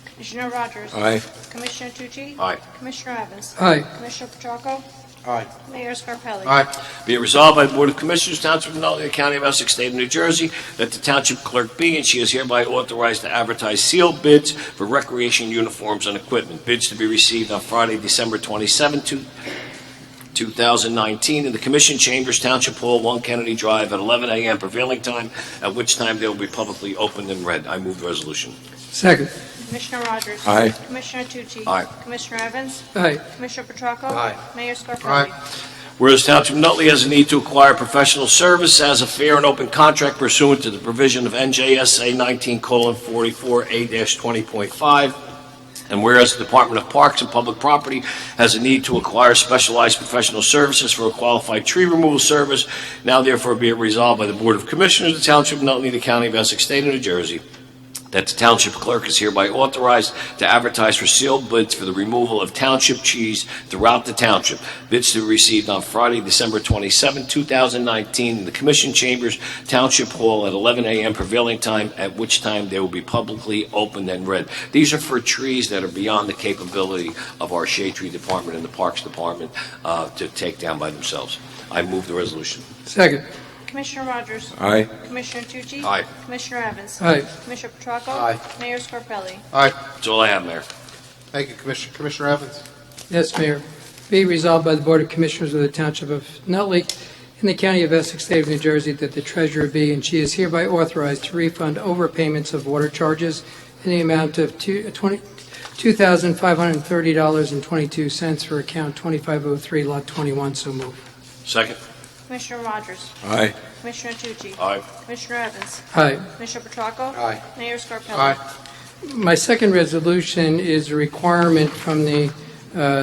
Commissioner Rogers? Aye. Commissioner Tucci? Aye. Commissioner Evans? Aye. Commissioner Petracco? Aye. Mayor Scarpelli? Aye. Be it resolved by the Board of Commissioners, Township of Nutley, County of Essex, State of New Jersey, that the Township Clerk be and she is hereby authorized to advertise sealed bids for recreation uniforms and equipment. Bids to be received on Friday, December 27, 2019, in the Commission Chambers, Township Hall, 1 Kennedy Drive, at 11 a.m. prevailing time, at which time they will be publicly opened and read. I move the resolution. Second. Commissioner Rogers? Aye. Commissioner Tucci? Aye. Commissioner Evans? Aye. Commissioner Petracco? Aye. Mayor Scarpelli? Aye. Whereas Township of Nutley has a need to acquire professional service as a fair and open contract pursuant to the provision of NJSA 19:44A-20.5, and whereas the Department of Parks and Public Property has a need to acquire specialized professional services for a qualified tree removal service, now therefore be it resolved by the Board of Commissioners of the Township of Nutley, the County of Essex, State of New Jersey, that the Township Clerk is hereby authorized to advertise for sealed bids for the removal of township trees throughout the township. Bids to be received on Friday, December 27, 2019, in the Commission Chambers, Township Hall, at 11 a.m. prevailing time, at which time they will be publicly opened and read. These are for trees that are beyond the capability of our Shade Tree Department and the Parks Department to take down by themselves. I move the resolution. Second. Commissioner Rogers? Aye. Commissioner Tucci? Aye. Commissioner Evans? Aye. Commissioner Petracco? Aye. Mayor Scarpelli? Aye. That's all I have, Mayor. Thank you, Commissioner. Commissioner Evans? Yes, Mayor. Be resolved by the Board of Commissioners of the Township of Nutley in the County of Essex, State of New Jersey, that the Treasurer be and she is hereby authorized to refund overpayments of water charges in the amount of $2,530.22 for account 2503, Lot 21. So moved. Second. Commissioner Rogers? Aye. Commissioner Tucci? Aye. Commissioner Evans? Aye. Commissioner Petracco? Aye. Mayor Scarpelli? Aye. My second resolution is a requirement from the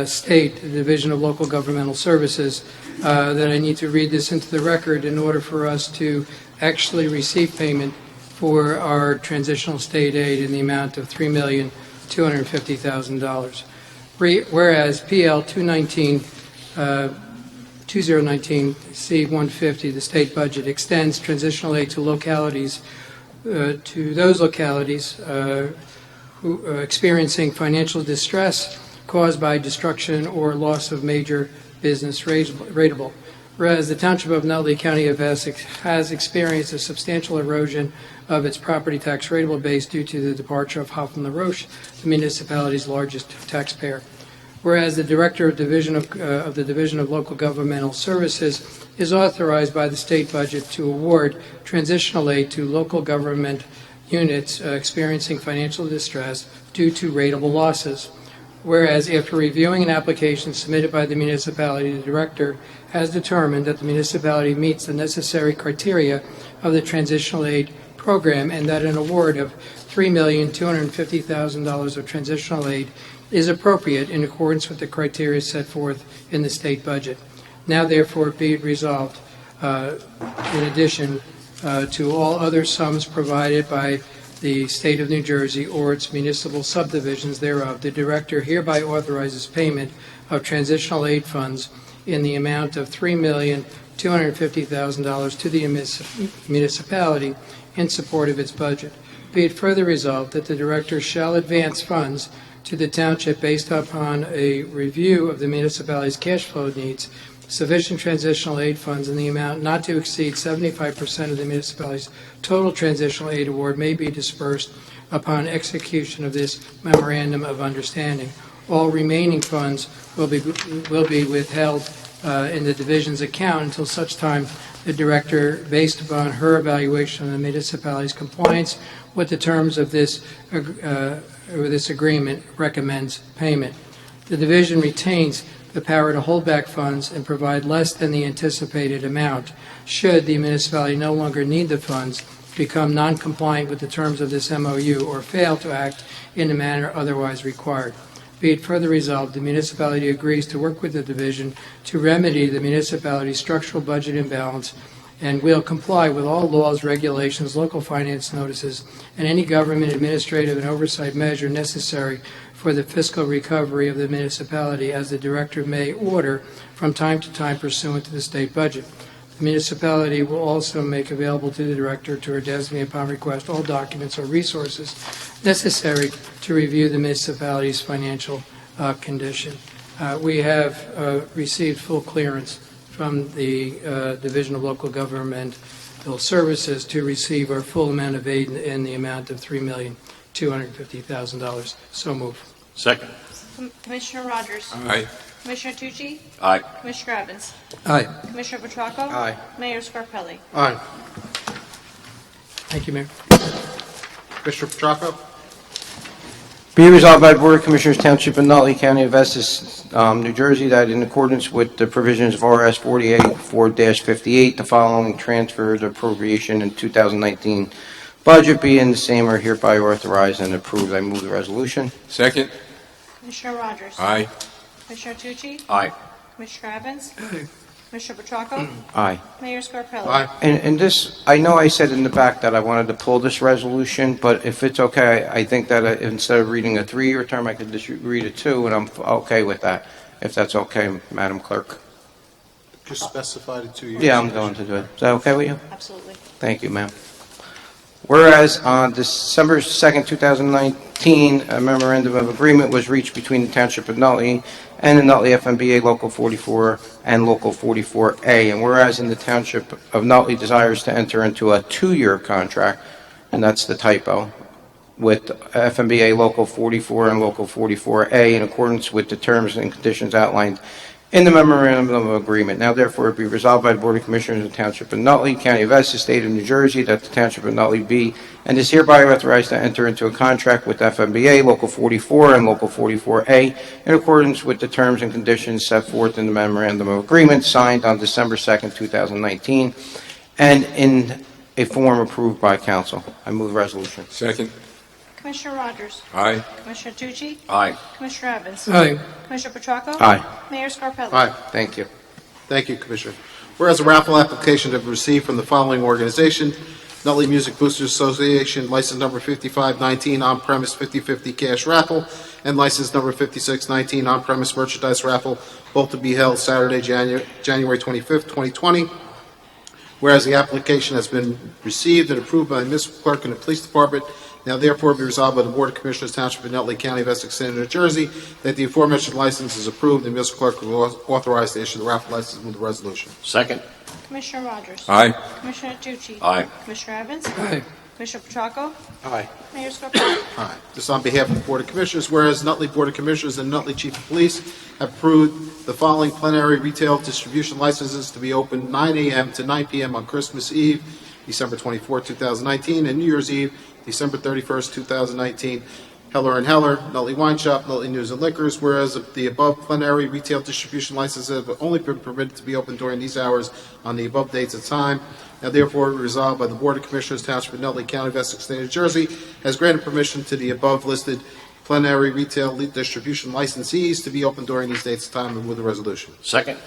state, the Division of Local Governmental Services, that I need to read this into the record in order for us to actually receive payment for our transitional state aid in the amount of $3,250,000. Whereas PL 2019 C-150, the state budget, extends transitional aid to localities, to those localities who are experiencing financial distress caused by destruction or loss of major business rateable. Whereas the Township of Nutley, County of Essex, has experienced a substantial erosion of its property tax rateable base due to the departure of Hoffman LaRoche, the municipality's largest taxpayer. Whereas the Director of the Division of Local Governmental Services is authorized by the state budget to award transitional aid to local government units experiencing financial distress due to rateable losses. Whereas after reviewing an application submitted by the municipality, the Director has determined that the municipality meets the necessary criteria of the transitional aid program and that an award of $3,250,000 of transitional aid is appropriate in accordance with the criteria set forth in the state budget. Now therefore be it resolved, in addition to all other sums provided by the state of New Jersey or its municipal subdivisions thereof, the Director hereby authorizes payment of transitional aid funds in the amount of $3,250,000 to the municipality in support of its budget. Be it further resolved that the Director shall advance funds to the Township based upon a review of the municipality's cash flow needs, sufficient transitional aid funds in the amount not to exceed 75% of the municipality's total transitional aid award may be dispersed upon execution of this memorandum of understanding. All remaining funds will be withheld in the division's account until such time the director, based upon her evaluation of the municipality's compliance with the terms of this agreement, recommends payment. The division retains the power to hold back funds and provide less than the anticipated amount should the municipality no longer need the funds, become non-compliant with the terms of this MOU, or fail to act in the manner otherwise required. Be it further resolved, the municipality agrees to work with the division to remedy the municipality's structural budget imbalance and will comply with all laws, regulations, local finance notices, and any government administrative and oversight measure necessary for the fiscal recovery of the municipality as the director may order from time to time pursuant to the state budget. The municipality will also make available to the director to her designee upon request all documents or resources necessary to review the municipality's financial condition. We have received full clearance from the Division of Local Governmental Services to receive our full amount of aid in the amount of $3,250,000. So move. Second. Commissioner Rogers? Aye. Commissioner Tucci? Aye. Commissioner Evans? Aye. Commissioner Petracco? Aye. Mayor Scarpelli? Aye. Thank you, Mayor. Commissioner Petracco? Be resolved by the Board of Commissioners, Township of Nutley, County of Essex, New Jersey, that in accordance with the provisions of RS 484-58, the following transfers of appropriation in 2019 budget be in the same are hereby authorized and approved. I move the resolution. Second. Commissioner Rogers? Aye. Commissioner Tucci? Aye. Commissioner Evans? Commissioner Petracco? Aye. Mayor Scarpelli? Aye. And this, I know I said in the back that I wanted to pull this resolution, but if it's okay, I think that instead of reading a 3-year term, I could just read a 2, and I'm okay with that, if that's okay, Madam Clerk. Just specified in 2 years. Yeah, I'm going to do it. Is that okay with you? Absolutely. Thank you, ma'am. Whereas on December 2nd, 2019, a memorandum of agreement was reached between the Township of Nutley and the Nutley FMBA Local 44 and Local 44A. And whereas in the Township of Nutley desires to enter into a 2-year contract, and that's the typo, with FMBA Local 44 and Local 44A in accordance with the terms and conditions outlined in the memorandum of agreement. Now therefore be resolved by the Board of Commissioners of the Township of Nutley, County of Essex, State of New Jersey, that the Township of Nutley be and is hereby authorized to enter into a contract with FMBA Local 44 and Local 44A in accordance with the terms and conditions set forth in the memorandum of agreement signed on December 2nd, 2019, and in a form approved by council. I move the resolution. Second. Commissioner Rogers? Aye. Commissioner Tucci? Aye. Commissioner Evans? Aye. Commissioner Petracco? Aye. Mayor Scarpelli? Aye. Thank you. Thank you, Commissioner. Whereas a raffle application have been received from the following organization: Nutley Music Boosters Association, license number 5519, on-premise 50/50 cash raffle, and license number 5619, on-premise merchandise raffle, both to be held Saturday, January 25th, 2020. Whereas the application has been received and approved by the municipal clerk and the police department, now therefore be resolved by the Board of Commissioners, Township of Nutley, County of Essex, State of New Jersey, that the aforementioned license is approved and the municipal clerk will authorize to issue the raffle license with the resolution. Second. Commissioner Rogers? Aye. Commissioner Tucci? Aye. Commissioner Evans? Aye. Commissioner Petracco? Aye. Mayor Scarpelli? Aye. This on behalf of the Board of Commissioners, whereas Nutley Board of Commissioners and Nutley Chief of Police have approved the following plenary retail distribution licenses to be open 9 a.m. to 9 p.m. on Christmas Eve, December 24, 2019, and New Year's Eve, December 31st, 2019. Heller and Heller, Nutley Wine Shop, Nutley News and Liquors, whereas the above plenary retail distribution licenses have only been permitted to be open during these hours on the above dates and time. Now therefore resolved by the Board of Commissioners, Township of Nutley, County of Essex, State of New Jersey, has granted permission to the above listed plenary retail distribution licensees to be open during these dates and time, and with the resolution. Second.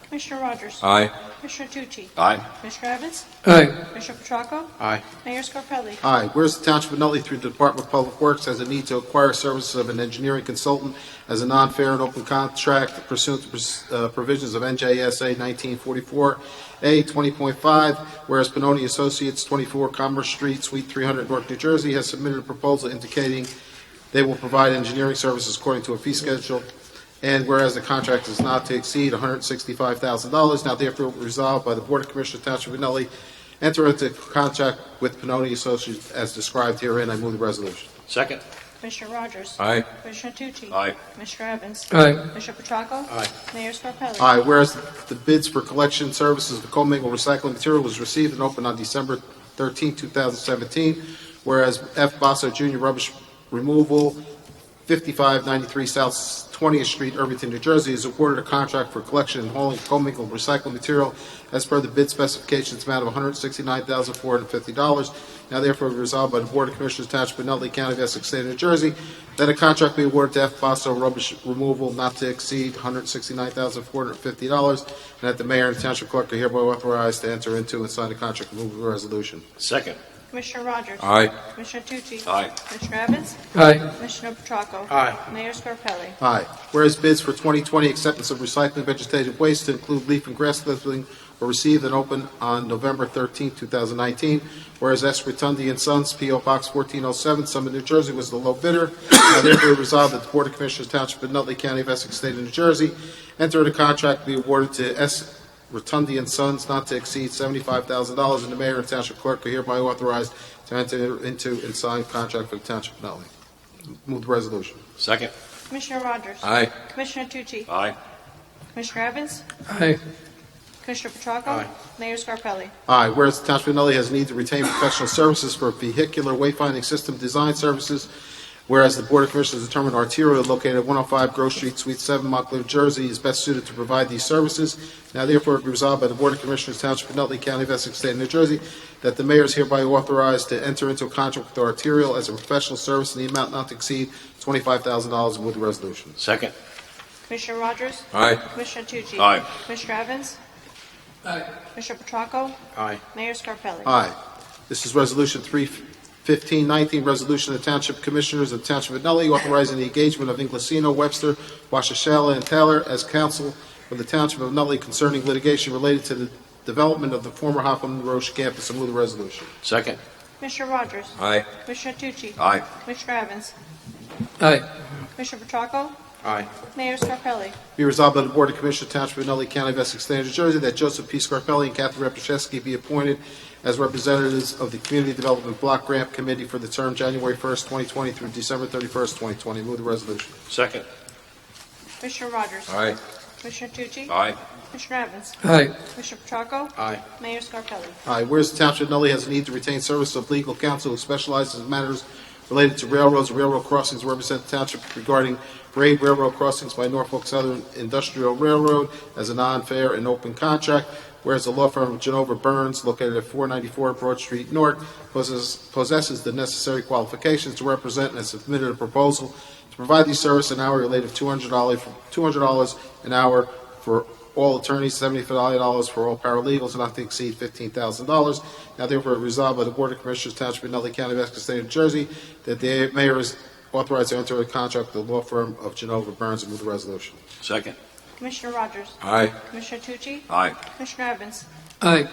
Commissioner Rogers? Aye. Commissioner Tucci? Aye. Commissioner Evans? Aye. Commissioner Petracco? Aye. Mayor Scarpelli? Aye. Whereas the Township of Nutley, through the Department of Public Works, has a need to acquire services of an engineering consultant as a non-fair and open contract pursuant to provisions of NJSA 1944A 20.5, whereas Pannoni Associates, 24 Commerce Street, Suite 300, Newark, New Jersey, has submitted a proposal indicating they will provide engineering services according to a fee schedule. And whereas the contract is not to exceed $165,000, now therefore resolved by the Board of Commissioners, Township of Nutley, enter into contract with Pannoni Associates as described herein. I move the resolution. Second. Commissioner Rogers? Aye. Commissioner Tucci? Aye. Commissioner Evans? Aye. Commissioner Petracco? Aye. Mayor Scarpelli? Aye, whereas the bids for collection services of commingled recycling material was received and opened on December 13, 2017, whereas F. Basso Jr. Rubbish Removal, 5593 South 20th Street, Irvington, New Jersey, is awarded a contract for collection and hauling of commingled recycled material as per the bid specifications amount of $169,450. Now therefore be resolved by the Board of Commissioners, Township of Nutley County of Essex, State of New Jersey, that a contract be awarded to F. Basso Rubbish Removal not to exceed $169,450, and that the mayor and township clerk are hereby authorized to enter into and sign the contract and move the resolution. Second. Commissioner Rogers? Aye. Commissioner Tucci? Aye. Commissioner Evans? Aye. Commissioner Petracco? Aye. Mayor Scarpelli? Aye. Whereas bids for 2020 acceptance of recycling vegetative waste to include leaf and grass clipping were received and opened on November 13, 2019. Whereas S. Rotundi and Sons, P.O. Box 1407, Summit, New Jersey, was the low bidder. Now therefore resolved that the Board of Commissioners, Township of Nutley County of Essex, State of New Jersey, enter a contract to be awarded to S. Rotundi and Sons not to exceed $75,000, and the mayor and township clerk are hereby authorized to enter into and sign contract for the Township of Nutley. Move the resolution. Second. Commissioner Rogers? Aye. Commissioner Tucci? Aye. Commissioner Evans? Aye. Commissioner Petracco? Aye. Mayor Scarpelli? Aye. Whereas the Township of Nutley has need to retain professional services for vehicular wayfinding system design services, whereas the Board of Commissioners determined Arterial, located at 105 Grove Street, Suite 7, Montclair, Jersey, is best suited to provide these services. Now therefore be resolved by the Board of Commissioners, Township of Nutley County of Essex, State of New Jersey, that the mayor is hereby authorized to enter into a contract with Arterial as a professional service in the amount not to exceed $25,000. Move the resolution. Second. Commissioner Rogers? Aye. Commissioner Tucci? Aye. Commissioner Evans? Aye. Commissioner Petracco? Aye. Mayor Scarpelli? Aye. This is Resolution 31519, resolution of the Township Commissioners of the Township of Nutley authorizing the engagement of Inglesino, Webster, Washashela, and Taylor as counsel for the Township of Nutley concerning litigation related to the development of the former Hoffman Roche campus. I move the resolution. Second. Commissioner Rogers? Aye. Commissioner Tucci? Aye. Commissioner Evans? Aye. Commissioner Petracco? Aye. Mayor Scarpelli? Be resolved by the Board of Commissioners, Township of Nutley County of Essex, State of New Jersey, that Joseph P. Scarpelli and Catherine Repaszewski be appointed as representatives of the Community Development Block Grant Committee for the term January 1st, 2020 through December 31st, 2020. Move the resolution. Second. Commissioner Rogers? Aye. Commissioner Tucci? Aye. Commissioner Evans? Aye. Commissioner Petracco? Aye. Mayor Scarpelli? Aye. Whereas the Township of Nutley has a need to retain service of legal counsel who specializes in matters related to railroads and railroad crossings, represent the Township regarding grade railroad crossings by Norfolk Southern Industrial Railroad as a non-fair and open contract. Whereas the law firm of Genova Burns, located at 494 Broad Street North, possesses the necessary qualifications to represent and has submitted a proposal to provide these services an hourly rate of $200 an hour for all attorneys, $75 for all paralegals, not to exceed $15,000. Now therefore resolved by the Board of Commissioners, Township of Nutley County of Essex, State of New Jersey, that the mayor is authorized to enter a contract with the law firm of Genova Burns. And move the resolution. Second. Commissioner Rogers? Aye. Commissioner Tucci? Aye. Commissioner Evans? Aye.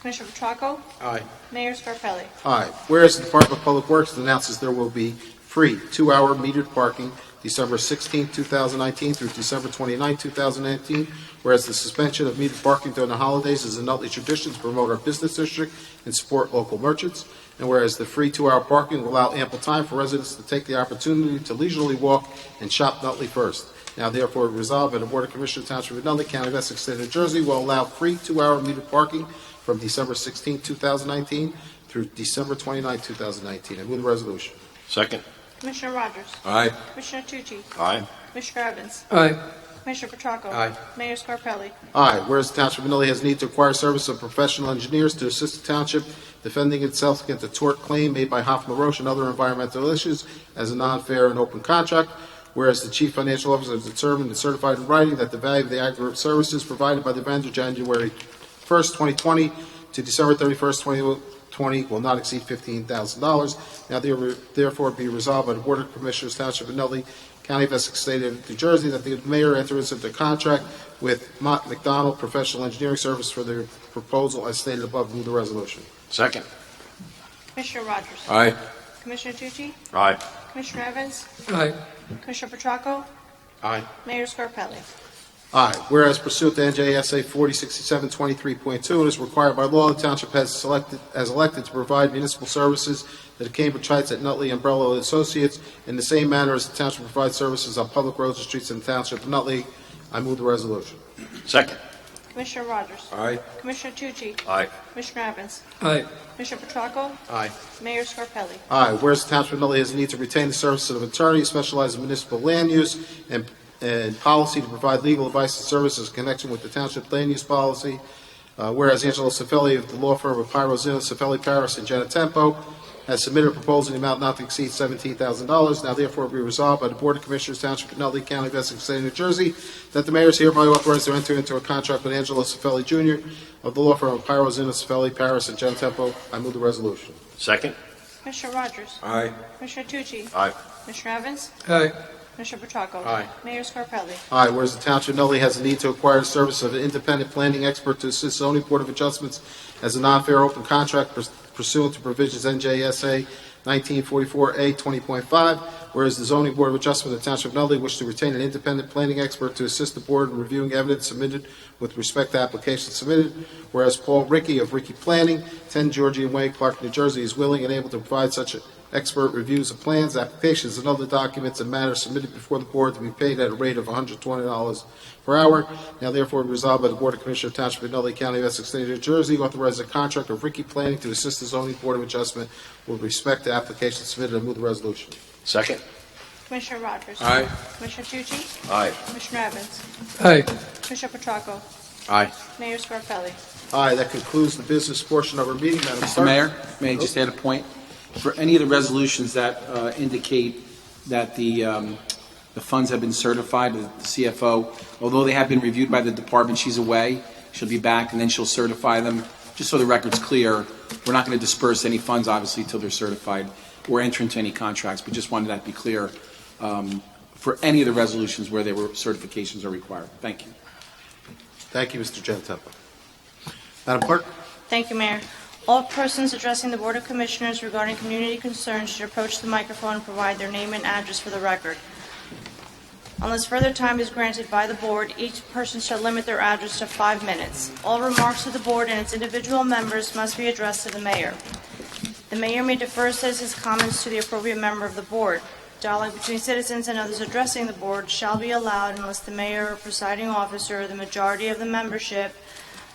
Commissioner Petracco? Aye. Mayor Scarpelli? Aye. Whereas the Department of Public Works announces there will be free 2-hour metered parking December 16, 2019 through December 29, 2019, whereas the suspension of metered parking during the holidays is a Nutley tradition to promote our business district and support local merchants, and whereas the free 2-hour parking will allow ample time for residents to take the opportunity to leisurely walk and shop Nutley first. Now therefore resolved by the Board of Commissioners, Township of Nutley County of Essex, State of New Jersey, will allow free 2-hour metered parking from December 16, 2019 through December 29, 2019. I move the resolution. Second. Commissioner Rogers? Aye. Commissioner Tucci? Aye. Commissioner Evans? Aye. Commissioner Petracco? Aye. Mayor Scarpelli? Aye. Whereas the Township of Nutley has need to acquire service of professional engineers to assist the Township defending itself against a tort claim made by Hoffman Roche and other environmental issues as a non-fair and open contract. Whereas the Chief Financial Officer has determined and certified in writing that the value of the aggregate services provided by the vendor January 1st, 2020 to December 31st, 2020 will not exceed $15,000. Now therefore be resolved by the Board of Commissioners, Township of Nutley, County of Essex, State of New Jersey, that the mayor enters into contract with Mott McDonald Professional Engineering Service for their proposal as stated above. Move the resolution. Second. Commissioner Rogers? Aye. Commissioner Tucci? Aye. Commissioner Evans? Aye. Commissioner Petracco? Aye. Mayor Scarpelli? Aye. Whereas pursuant to NJSA 406723.2, it is required by law the township has elected to provide municipal services to the Cambridge Heights at Nutley Umbrella Associates in the same manner as the township provides services on public roads and streets in the township of Nutley. I move the resolution. Second. Commissioner Rogers? Aye. Commissioner Tucci? Aye. Commissioner Evans? Aye. Commissioner Petracco? Aye. Mayor Scarpelli? Aye. Whereas the Township of Nutley has a need to retain the services of an attorney specialized in municipal land use and policy to provide legal advice and services in connection with the Township land use policy. Whereas Angelo Cifelli of the law firm of Pyrozino, Cifelli, Paris, and Genetempo has submitted a proposal in the amount not to exceed $17,000. Now therefore be resolved by the Board of Commissioners, Township of Nutley, County of Essex, State of New Jersey, that the mayor is hereby authorized to enter into a contract with Angelo Cifelli Jr. of the law firm of Pyrozino, Cifelli, Paris, and Genetempo. I move the resolution. Second. Commissioner Rogers? Aye. Commissioner Tucci? Aye. Commissioner Evans? Aye. Commissioner Petracco? Aye. Mayor Scarpelli? Aye, whereas the Township of Nutley has a need to acquire the service of an independent planning expert to assist zoning board of adjustments as a non-fair open contract pursuant to provisions NJSA 1944A 20.5, whereas the zoning board of adjustment of the Township of Nutley wish to retain an independent planning expert to assist the board in reviewing evidence submitted with respect to applications submitted, whereas Paul Rickey of Rickey Planning, 10 Georgian Way, Clark, New Jersey, is willing and able to provide such expert reviews of plans, applications, and other documents and matters submitted before the board to be paid at a rate of $120 per hour. Now therefore resolved by the Board of Commissioners of Township of Nutley, County of Essex, State of New Jersey, authorize a contract of Rickey Planning to assist the zoning board of adjustment with respect to applications submitted. I move the resolution. Second. Commissioner Rogers? Aye. Commissioner Tucci? Aye. Commissioner Evans? Aye. Commissioner Petracco? Aye. Mayor Scarpelli? Aye, that concludes the business portion of our meeting. Madam Mr. Clerk. Mayor, may I just add a point? For any of the resolutions that indicate that the funds have been certified, the CFO, although they have been reviewed by the department, she's away, she'll be back, and then she'll certify them. Just so the record's clear, we're not going to disperse any funds, obviously, until they're certified or enter into any contracts, but just wanted that to be clear for any of the resolutions where there were certifications are required. Thank you. Thank you, Mr. Genetempo. Madam Clerk. Thank you, Mayor. All persons addressing the Board of Commissioners regarding community concerns should approach the microphone and provide their name and address for the record. Unless further time is granted by the Board, each person shall limit their address to 5 minutes. All remarks to the Board and its individual members must be addressed to the Mayor. The Mayor may defer citizens' comments to the appropriate member of the Board. Dialogue between citizens and others addressing the Board shall be allowed unless the Mayor or presiding officer or the majority of the membership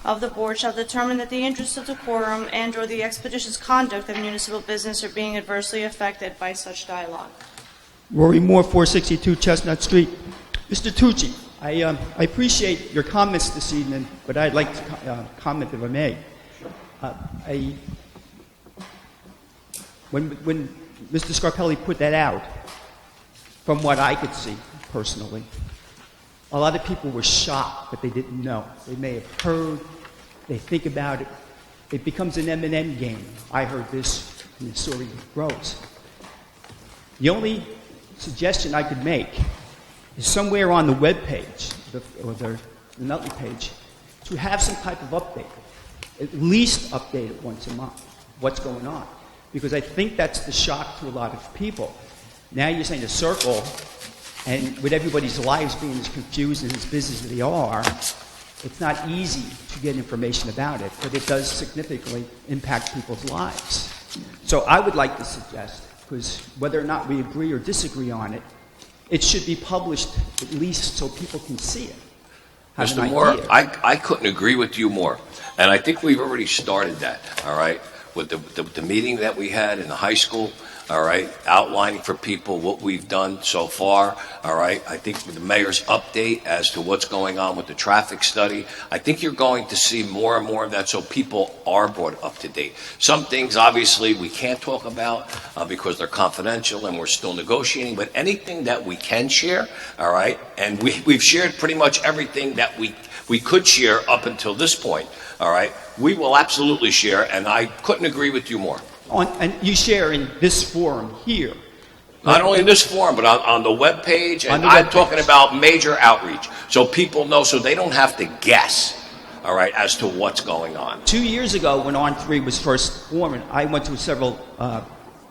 of the Board shall determine that the interests of decorum and/or the expeditious conduct of municipal business are being adversely affected by such dialogue. Rory Moore, 462 Chestnut Street. Mr. Tucci, I appreciate your comments this evening, but I'd like to comment if I may. When Mr. Scarpelli put that out, from what I could see personally, a lot of people were shocked, but they didn't know. They may have heard, they think about it. It becomes an M&M game. I heard this, and the story grows. The only suggestion I could make is somewhere on the web page, or the Nutley page, to have some type of update. At least update it once a month, what's going on. Because I think that's the shock to a lot of people. Now you're saying a circle, and with everybody's lives being as confused and as busy as they are, it's not easy to get information about it, but it does significantly impact people's lives. So I would like to suggest, because whether or not we agree or disagree on it, it should be published at least so people can see it. Mr. Moore, I couldn't agree with you more. And I think we've already started that, all right, with the meeting that we had in the high school, all right, outlining for people what we've done so far, all right. I think with the mayor's update as to what's going on with the traffic study, I think you're going to see more and more of that so people are brought up to date. Some things, obviously, we can't talk about because they're confidential and we're still negotiating, but anything that we can share, all right, and we've shared pretty much everything that we could share up until this point, all right, we will absolutely share, and I couldn't agree with you more. And you share in this forum here. Not only in this forum, but on the webpage, and I'm talking about major outreach, so people know, so they don't have to guess, all right, as to what's going on. 2 years ago, when On3 was first formed, I went to several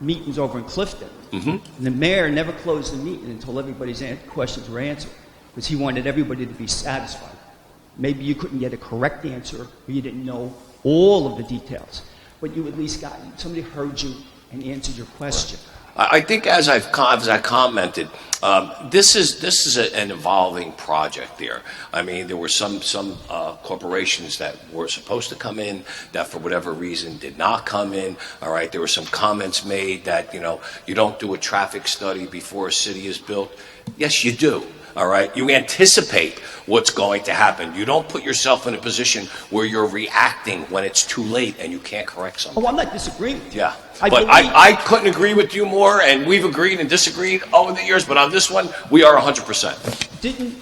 meetings over in Clifton. Mm-hmm. And the mayor never closed the meeting until everybody's questions were answered, because he wanted everybody to be satisfied. Maybe you couldn't get a correct answer, or you didn't know all of the details, but you at least somebody heard you and answered your question. I think as I commented, this is an evolving project there. I mean, there were some corporations that were supposed to come in that for whatever reason did not come in. All right, there were some comments made that, you don't do a traffic study before a city is built. Yes, you do. All right, you anticipate what's going to happen. You don't put yourself in a position where you're reacting when it's too late and you can't correct something. Oh, I'm not disagreeing with you. Yeah, I but believe- I couldn't agree with you more, and we've agreed and disagreed over the years, but on this one, we are 100%. Didn't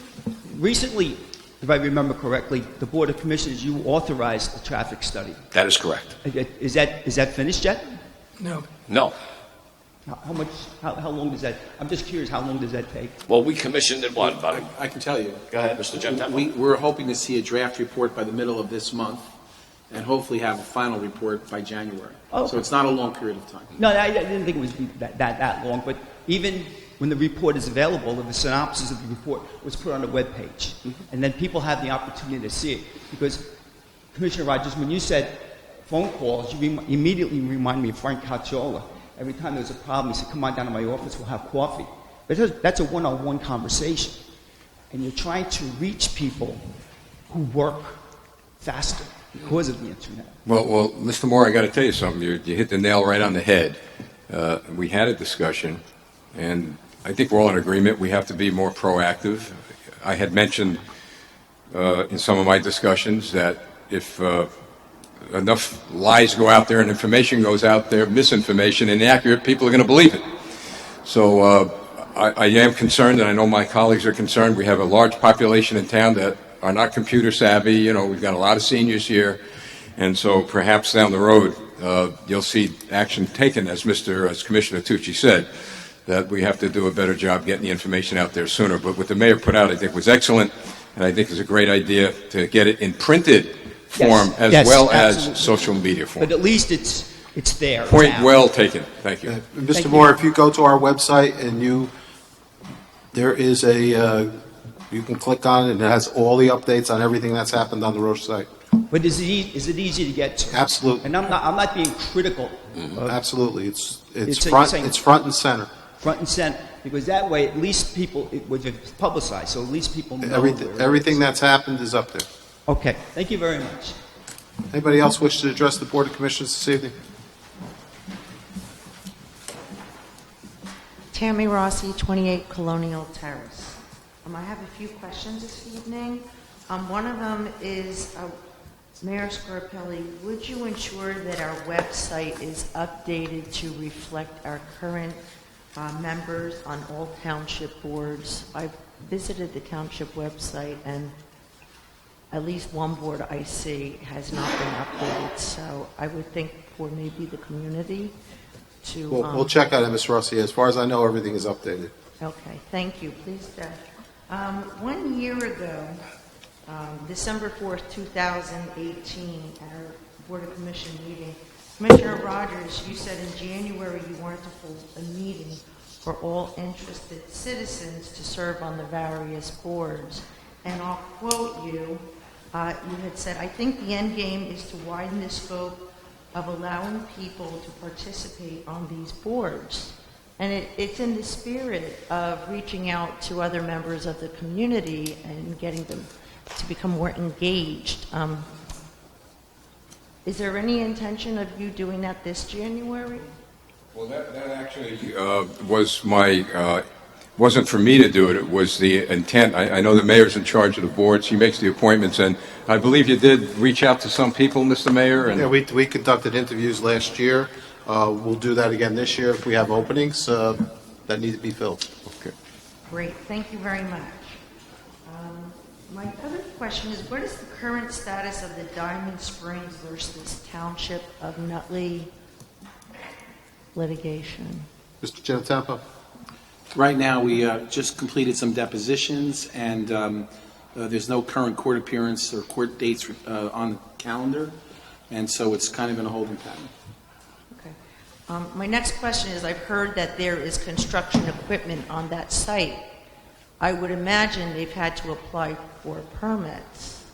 recently, if I remember correctly, the Board of Commissioners, you authorized a traffic study. That is correct. Is that finished yet? No. No. How long does that, I'm just curious, how long does that take? Well, we commissioned it, what, about I can tell you. Go ahead, Mr. Gentile. We're hoping to see a draft report by the middle of this month and hopefully have a final report by January. Oh. So it's not a long period of time. No, I didn't think it was that long, but even when the report is available, the synopsis of the report was put on the webpage, and then people have the opportunity to see it. Because, Commissioner Rogers, when you said phone calls, you immediately remind me of Frank Cacciola. Every time there's a problem, he said, come on down to my office, we'll have coffee. But that's a one-on-one conversation. And you're trying to reach people who work faster because of the internet. Well, Mr. Moore, I got to tell you something. You hit the nail right on the head. We had a discussion, and I think we're all in agreement. We have to be more proactive. I had mentioned in some of my discussions that if enough lies go out there and information goes out there, misinformation, inaccurate, people are going to believe it. So I am concerned, and I know my colleagues are concerned. We have a large population in town that are not computer savvy. We've got a lot of seniors here. And so perhaps down the road, you'll see action taken, as Commissioner Tucci said, that we have to do a better job getting the information out there sooner. But what the mayor put out, I think, was excellent, and I think is a great idea to get it in printed form as well absolutely. as social media form. But at least it's there. Point now. well taken. Thank you. Mr. Moore, if you go to our website and there is you can click on it and it has all the updates on everything that's happened on the Roche site. But is it easy to get to? Absolutely. And I'm not being critical. Absolutely. It's saying- front and center. Front and center, because that way at least it was publicized, so at least people know. Everything that's happened is up there. Okay, thank you very much. Anybody else wish to address the Board of Commissioners this evening? Tammy Rossi, 28 Colonial Terrace. I have a few questions this evening. One of them is, Mayor Scarpelli, would you ensure that our website is updated to reflect our current members on all township boards? I've visited the township website, and at least one board I see has not been updated. So I would think for maybe the community to... We'll check on it, Ms. Rossi. As far as I know, everything is updated. Okay, thank you. Please, 1 year ago, December 4th, 2018, at our Board of Commission meeting, Commissioner Rogers, you said in January you wanted to hold a meeting for all interested citizens to serve on the various boards. And I'll quote you. You had said, I think the end game is to widen the scope of allowing people to participate on these boards. And it's in the spirit of reaching out to other members of the community and getting them to become more engaged. Is there any intention of you doing that this January? Well, that actually wasn't for me to do it. It was the intent. I know the mayor's in charge of the boards. He makes the appointments, and I believe you did reach out to some people, Mr. Mayor. And Yeah, we conducted interviews last year. We'll do that again this year if we have openings that need to be filled. Okay. Great, thank you very much. My other question is, what is the current status of the Diamond Springs versus Township of Nutley litigation? Mr. Genetempo? Right now, we just completed some depositions, and there's no current court appearance or court dates on the calendar, and so it's kind of in a holding pattern. Okay. My next question is, I've heard that there is construction equipment on that site. I would imagine they've had to apply for permits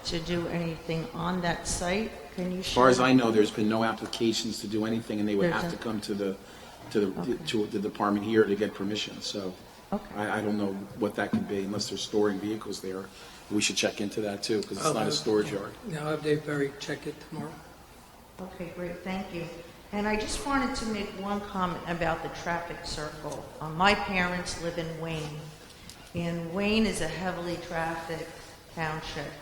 to do anything on that site. Can you As far as share? I know, there's been no applications to do anything, and they would There's have a- to come to the Okay. to the department here to get permission. So Okay. I don't know what that could be unless they're storing vehicles there. We should check into that too, because it's not a storage yard. Now, I'll have Dave Berry check it tomorrow. Okay, great, thank you. And I just wanted to make one comment about the traffic circle. My parents live in Wayne, and Wayne is a heavily trafficked township.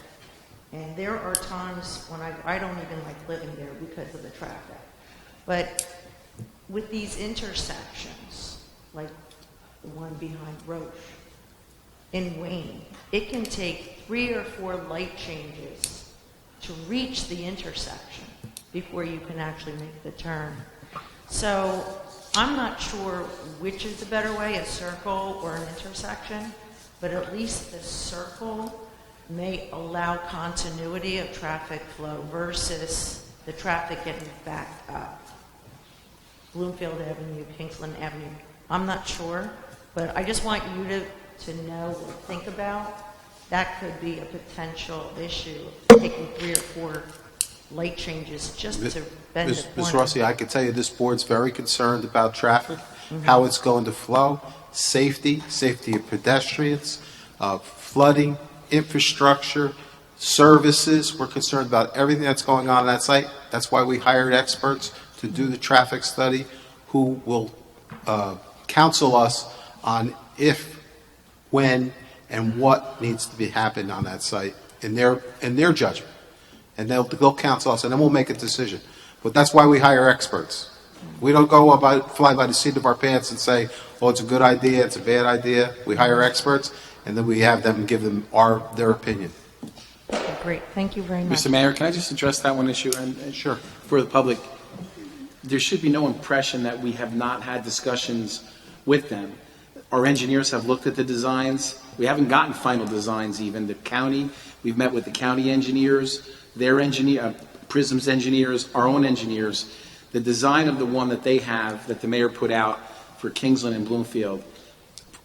And there are times when I don't even like living there because of the traffic. But with these intersections, like the one behind Roche in Wayne, it can take 3 or 4 light changes to reach the intersection before you can actually make the turn. So I'm not sure which is the better way, a circle or an intersection, but at least the circle may allow continuity of traffic flow versus the traffic getting backed up. Bloomfield Avenue, Kingsland Avenue. I'm not sure, but I just want you to know or think about that could be a potential issue, taking 3 or 4 light changes just to bend the Ms. corner. Rossi, I can tell you this board's very concerned about traffic, how it's going to flow, safety of pedestrians, flooding, infrastructure, services. We're concerned about everything that's going on that site. That's why we hired experts to do the traffic study who will counsel us on if, when, and what needs to be happened on that site in their judgment. And they'll counsel us, and then we'll make a decision. But that's why we hire experts. We don't fly by the seat of our pants and say, oh, it's a good idea, it's a bad idea. We hire experts, and then we have them give them their opinion. Okay, great. Thank you very much. Mr. Mayor, can I just address that one issue? And Sure. For the public, there should be no impression that we have not had discussions with them. Our engineers have looked at the designs. We haven't gotten final designs even. The county, we've met with the county engineers, their engineer, Prism's engineers, our own engineers. The design of the one that they have, that the mayor put out for Kingsland and Bloomfield,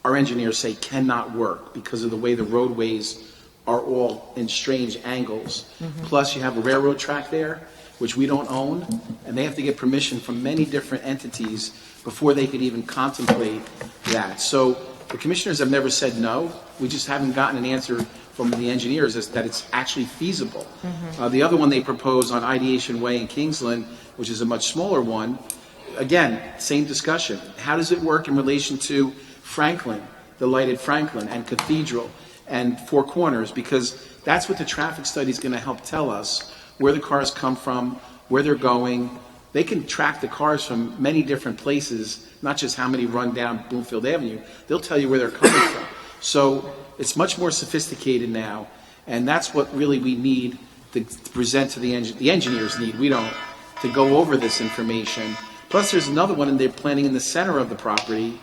our engineers say cannot work because of the way the roadways are all in strange angles. Plus, you have a railroad track there, which we don't own, and they have to get permission from many different entities before they could even contemplate that. So the commissioners have never said no. We just haven't gotten an answer from the engineers as that it's actually feasible. The other one they propose on Ideation Way in Kingsland, which is a much smaller one, again, same discussion. How does it work in relation to Franklin, the lighted Franklin, and Cathedral, and Four Corners? Because that's what the traffic study is going to help tell us, where the cars come from, where they're going. They can track the cars from many different places, not just how many run down Bloomfield Avenue. They'll tell you where they're coming from. So it's much more sophisticated now, and that's what really we need to present to the engineers need. We don't, to go over this information. Plus, there's another one, and they're planning in the center of the property,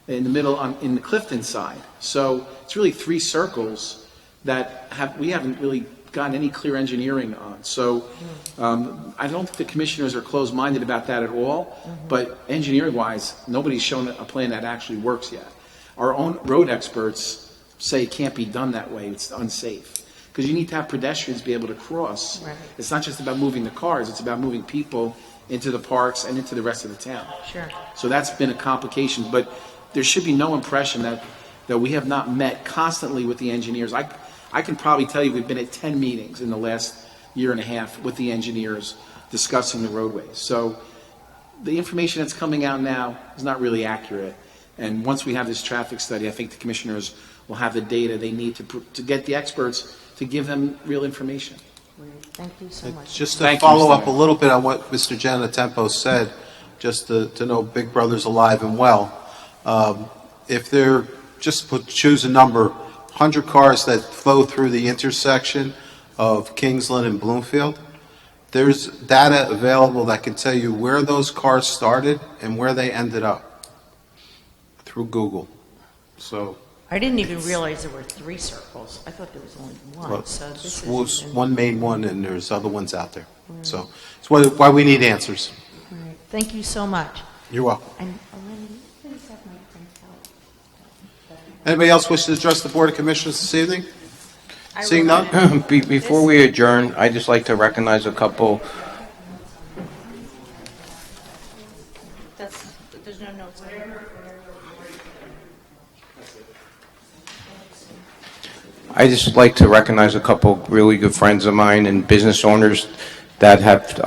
in the middle, in the Clifton side. So it's really 3 circles that we haven't really gotten any clear engineering on. So I don't think the commissioners are closed-minded about that at all, but engineering-wise, nobody's shown a plan that actually works yet. Our own road experts say it can't be done that way. It's unsafe. Because you need to have pedestrians be able to cross. Right. It's not just about moving the cars, it's about moving people into the parks and into the rest of the town. Sure. So that's been a complication, but there should be no impression that we have not met constantly with the engineers. I can probably tell you we've been at 10 meetings in the last year and a half with the engineers discussing the roadways. So the information that's coming out now is not really accurate. And once we have this traffic study, I think the commissioners will have the data they need to get the experts to give them real information. Great. Thank you so much. Just to Thank you, follow Mr. up a Mayor. little bit on what Mr. Giannatempo said, just to know Big Brother's alive and well, if they're, choose a number, 100 cars that flow through the intersection of Kingsland and Bloomfield, there's data available that can tell you where those cars started and where they ended up through Google. So I didn't even realize there were 3 circles. I thought there was only one. well, So this was is even- one main one, and there's other ones out there. So it's why we need answers. All right. Thank you so much. You're welcome. And Elaine, please have my printout. Anybody else wish to address the Board of Commissioners this evening? Seeing none? Before we adjourn, I'd just like to recognize a couple. There's no notes. I just like to recognize a couple really good friends of mine and business owners that have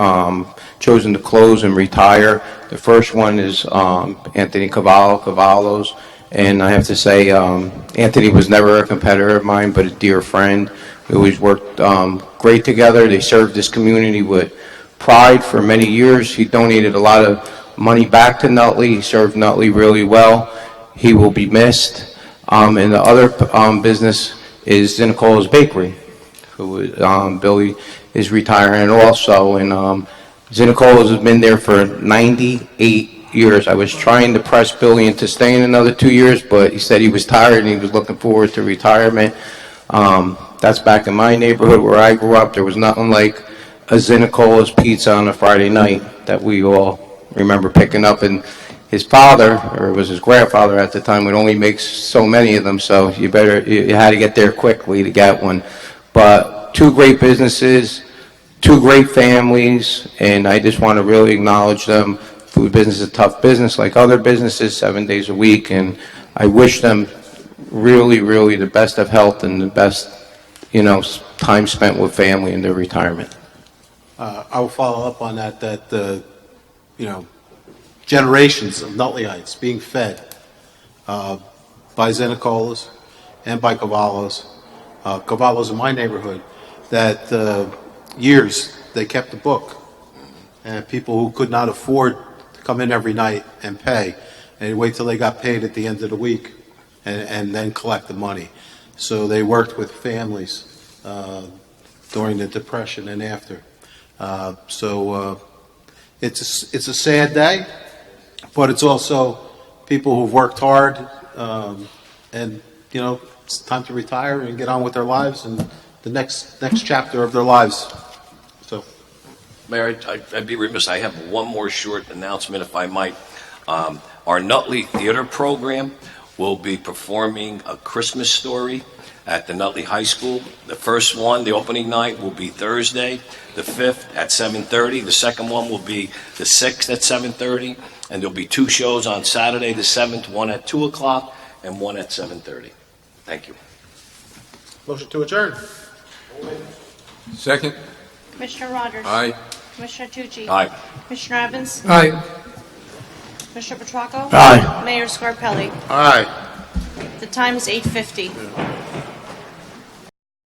chosen to close and retire. The first one is Anthony Cavallo's, and I have to say Anthony was never a competitor of mine, but a dear friend. We always worked great together. They served this community with pride for many years. He donated a lot of money back to Nutley. He served Nutley really well. He will be missed. And the other business is Zinnicola's Bakery, who Billy is retiring also, and Zinnicola's has been there for 98 years. I was trying to press Billy into staying another 2 years, but he said he was tired and he was looking forward to retirement. That's back in my neighborhood where I grew up. There was nothing like a Zinnicola's pizza on a Friday night that we all remember picking up, and his father, or it was his grandfather at the time, would only make so many of them, so you had to get there quickly to get one. But two great businesses, two great families, and I just want to really acknowledge them. Food business is a tough business like other businesses, 7 days a week, and I wish them really, really the best of health and the best, time spent with family in their retirement. I will follow up on that, generations of Nutleyites being fed by Zinnicola's and by Cavallo's. Cavallo's in my neighborhood, that years they kept the book, and people who could not afford to come in every night and pay, and wait till they got paid at the end of the week and then collect the money. So they worked with families during the Depression and after. It's a sad day, but it's also people who've worked hard, and it's time to retire and get on with their lives and the next chapter of their lives. So, Mayor, I'd be remiss. I have one more short announcement, if I might. Our Nutley Theater program will be performing A Christmas Story at the Nutley High School. The first one, the opening night, will be Thursday, the 5th at 7:30. The second one will be the 6th at 7:30. And there'll be two shows on Saturday, the 7th, one at 2 o'clock and one at 7:30. Thank you. motion to adjourn. Second? Commissioner Rogers? Aye. Commissioner Tucci? Aye. Commissioner Evans? Aye. Commissioner Petracco? Aye. Mayor Scarpelli? Aye. The time is 8:50.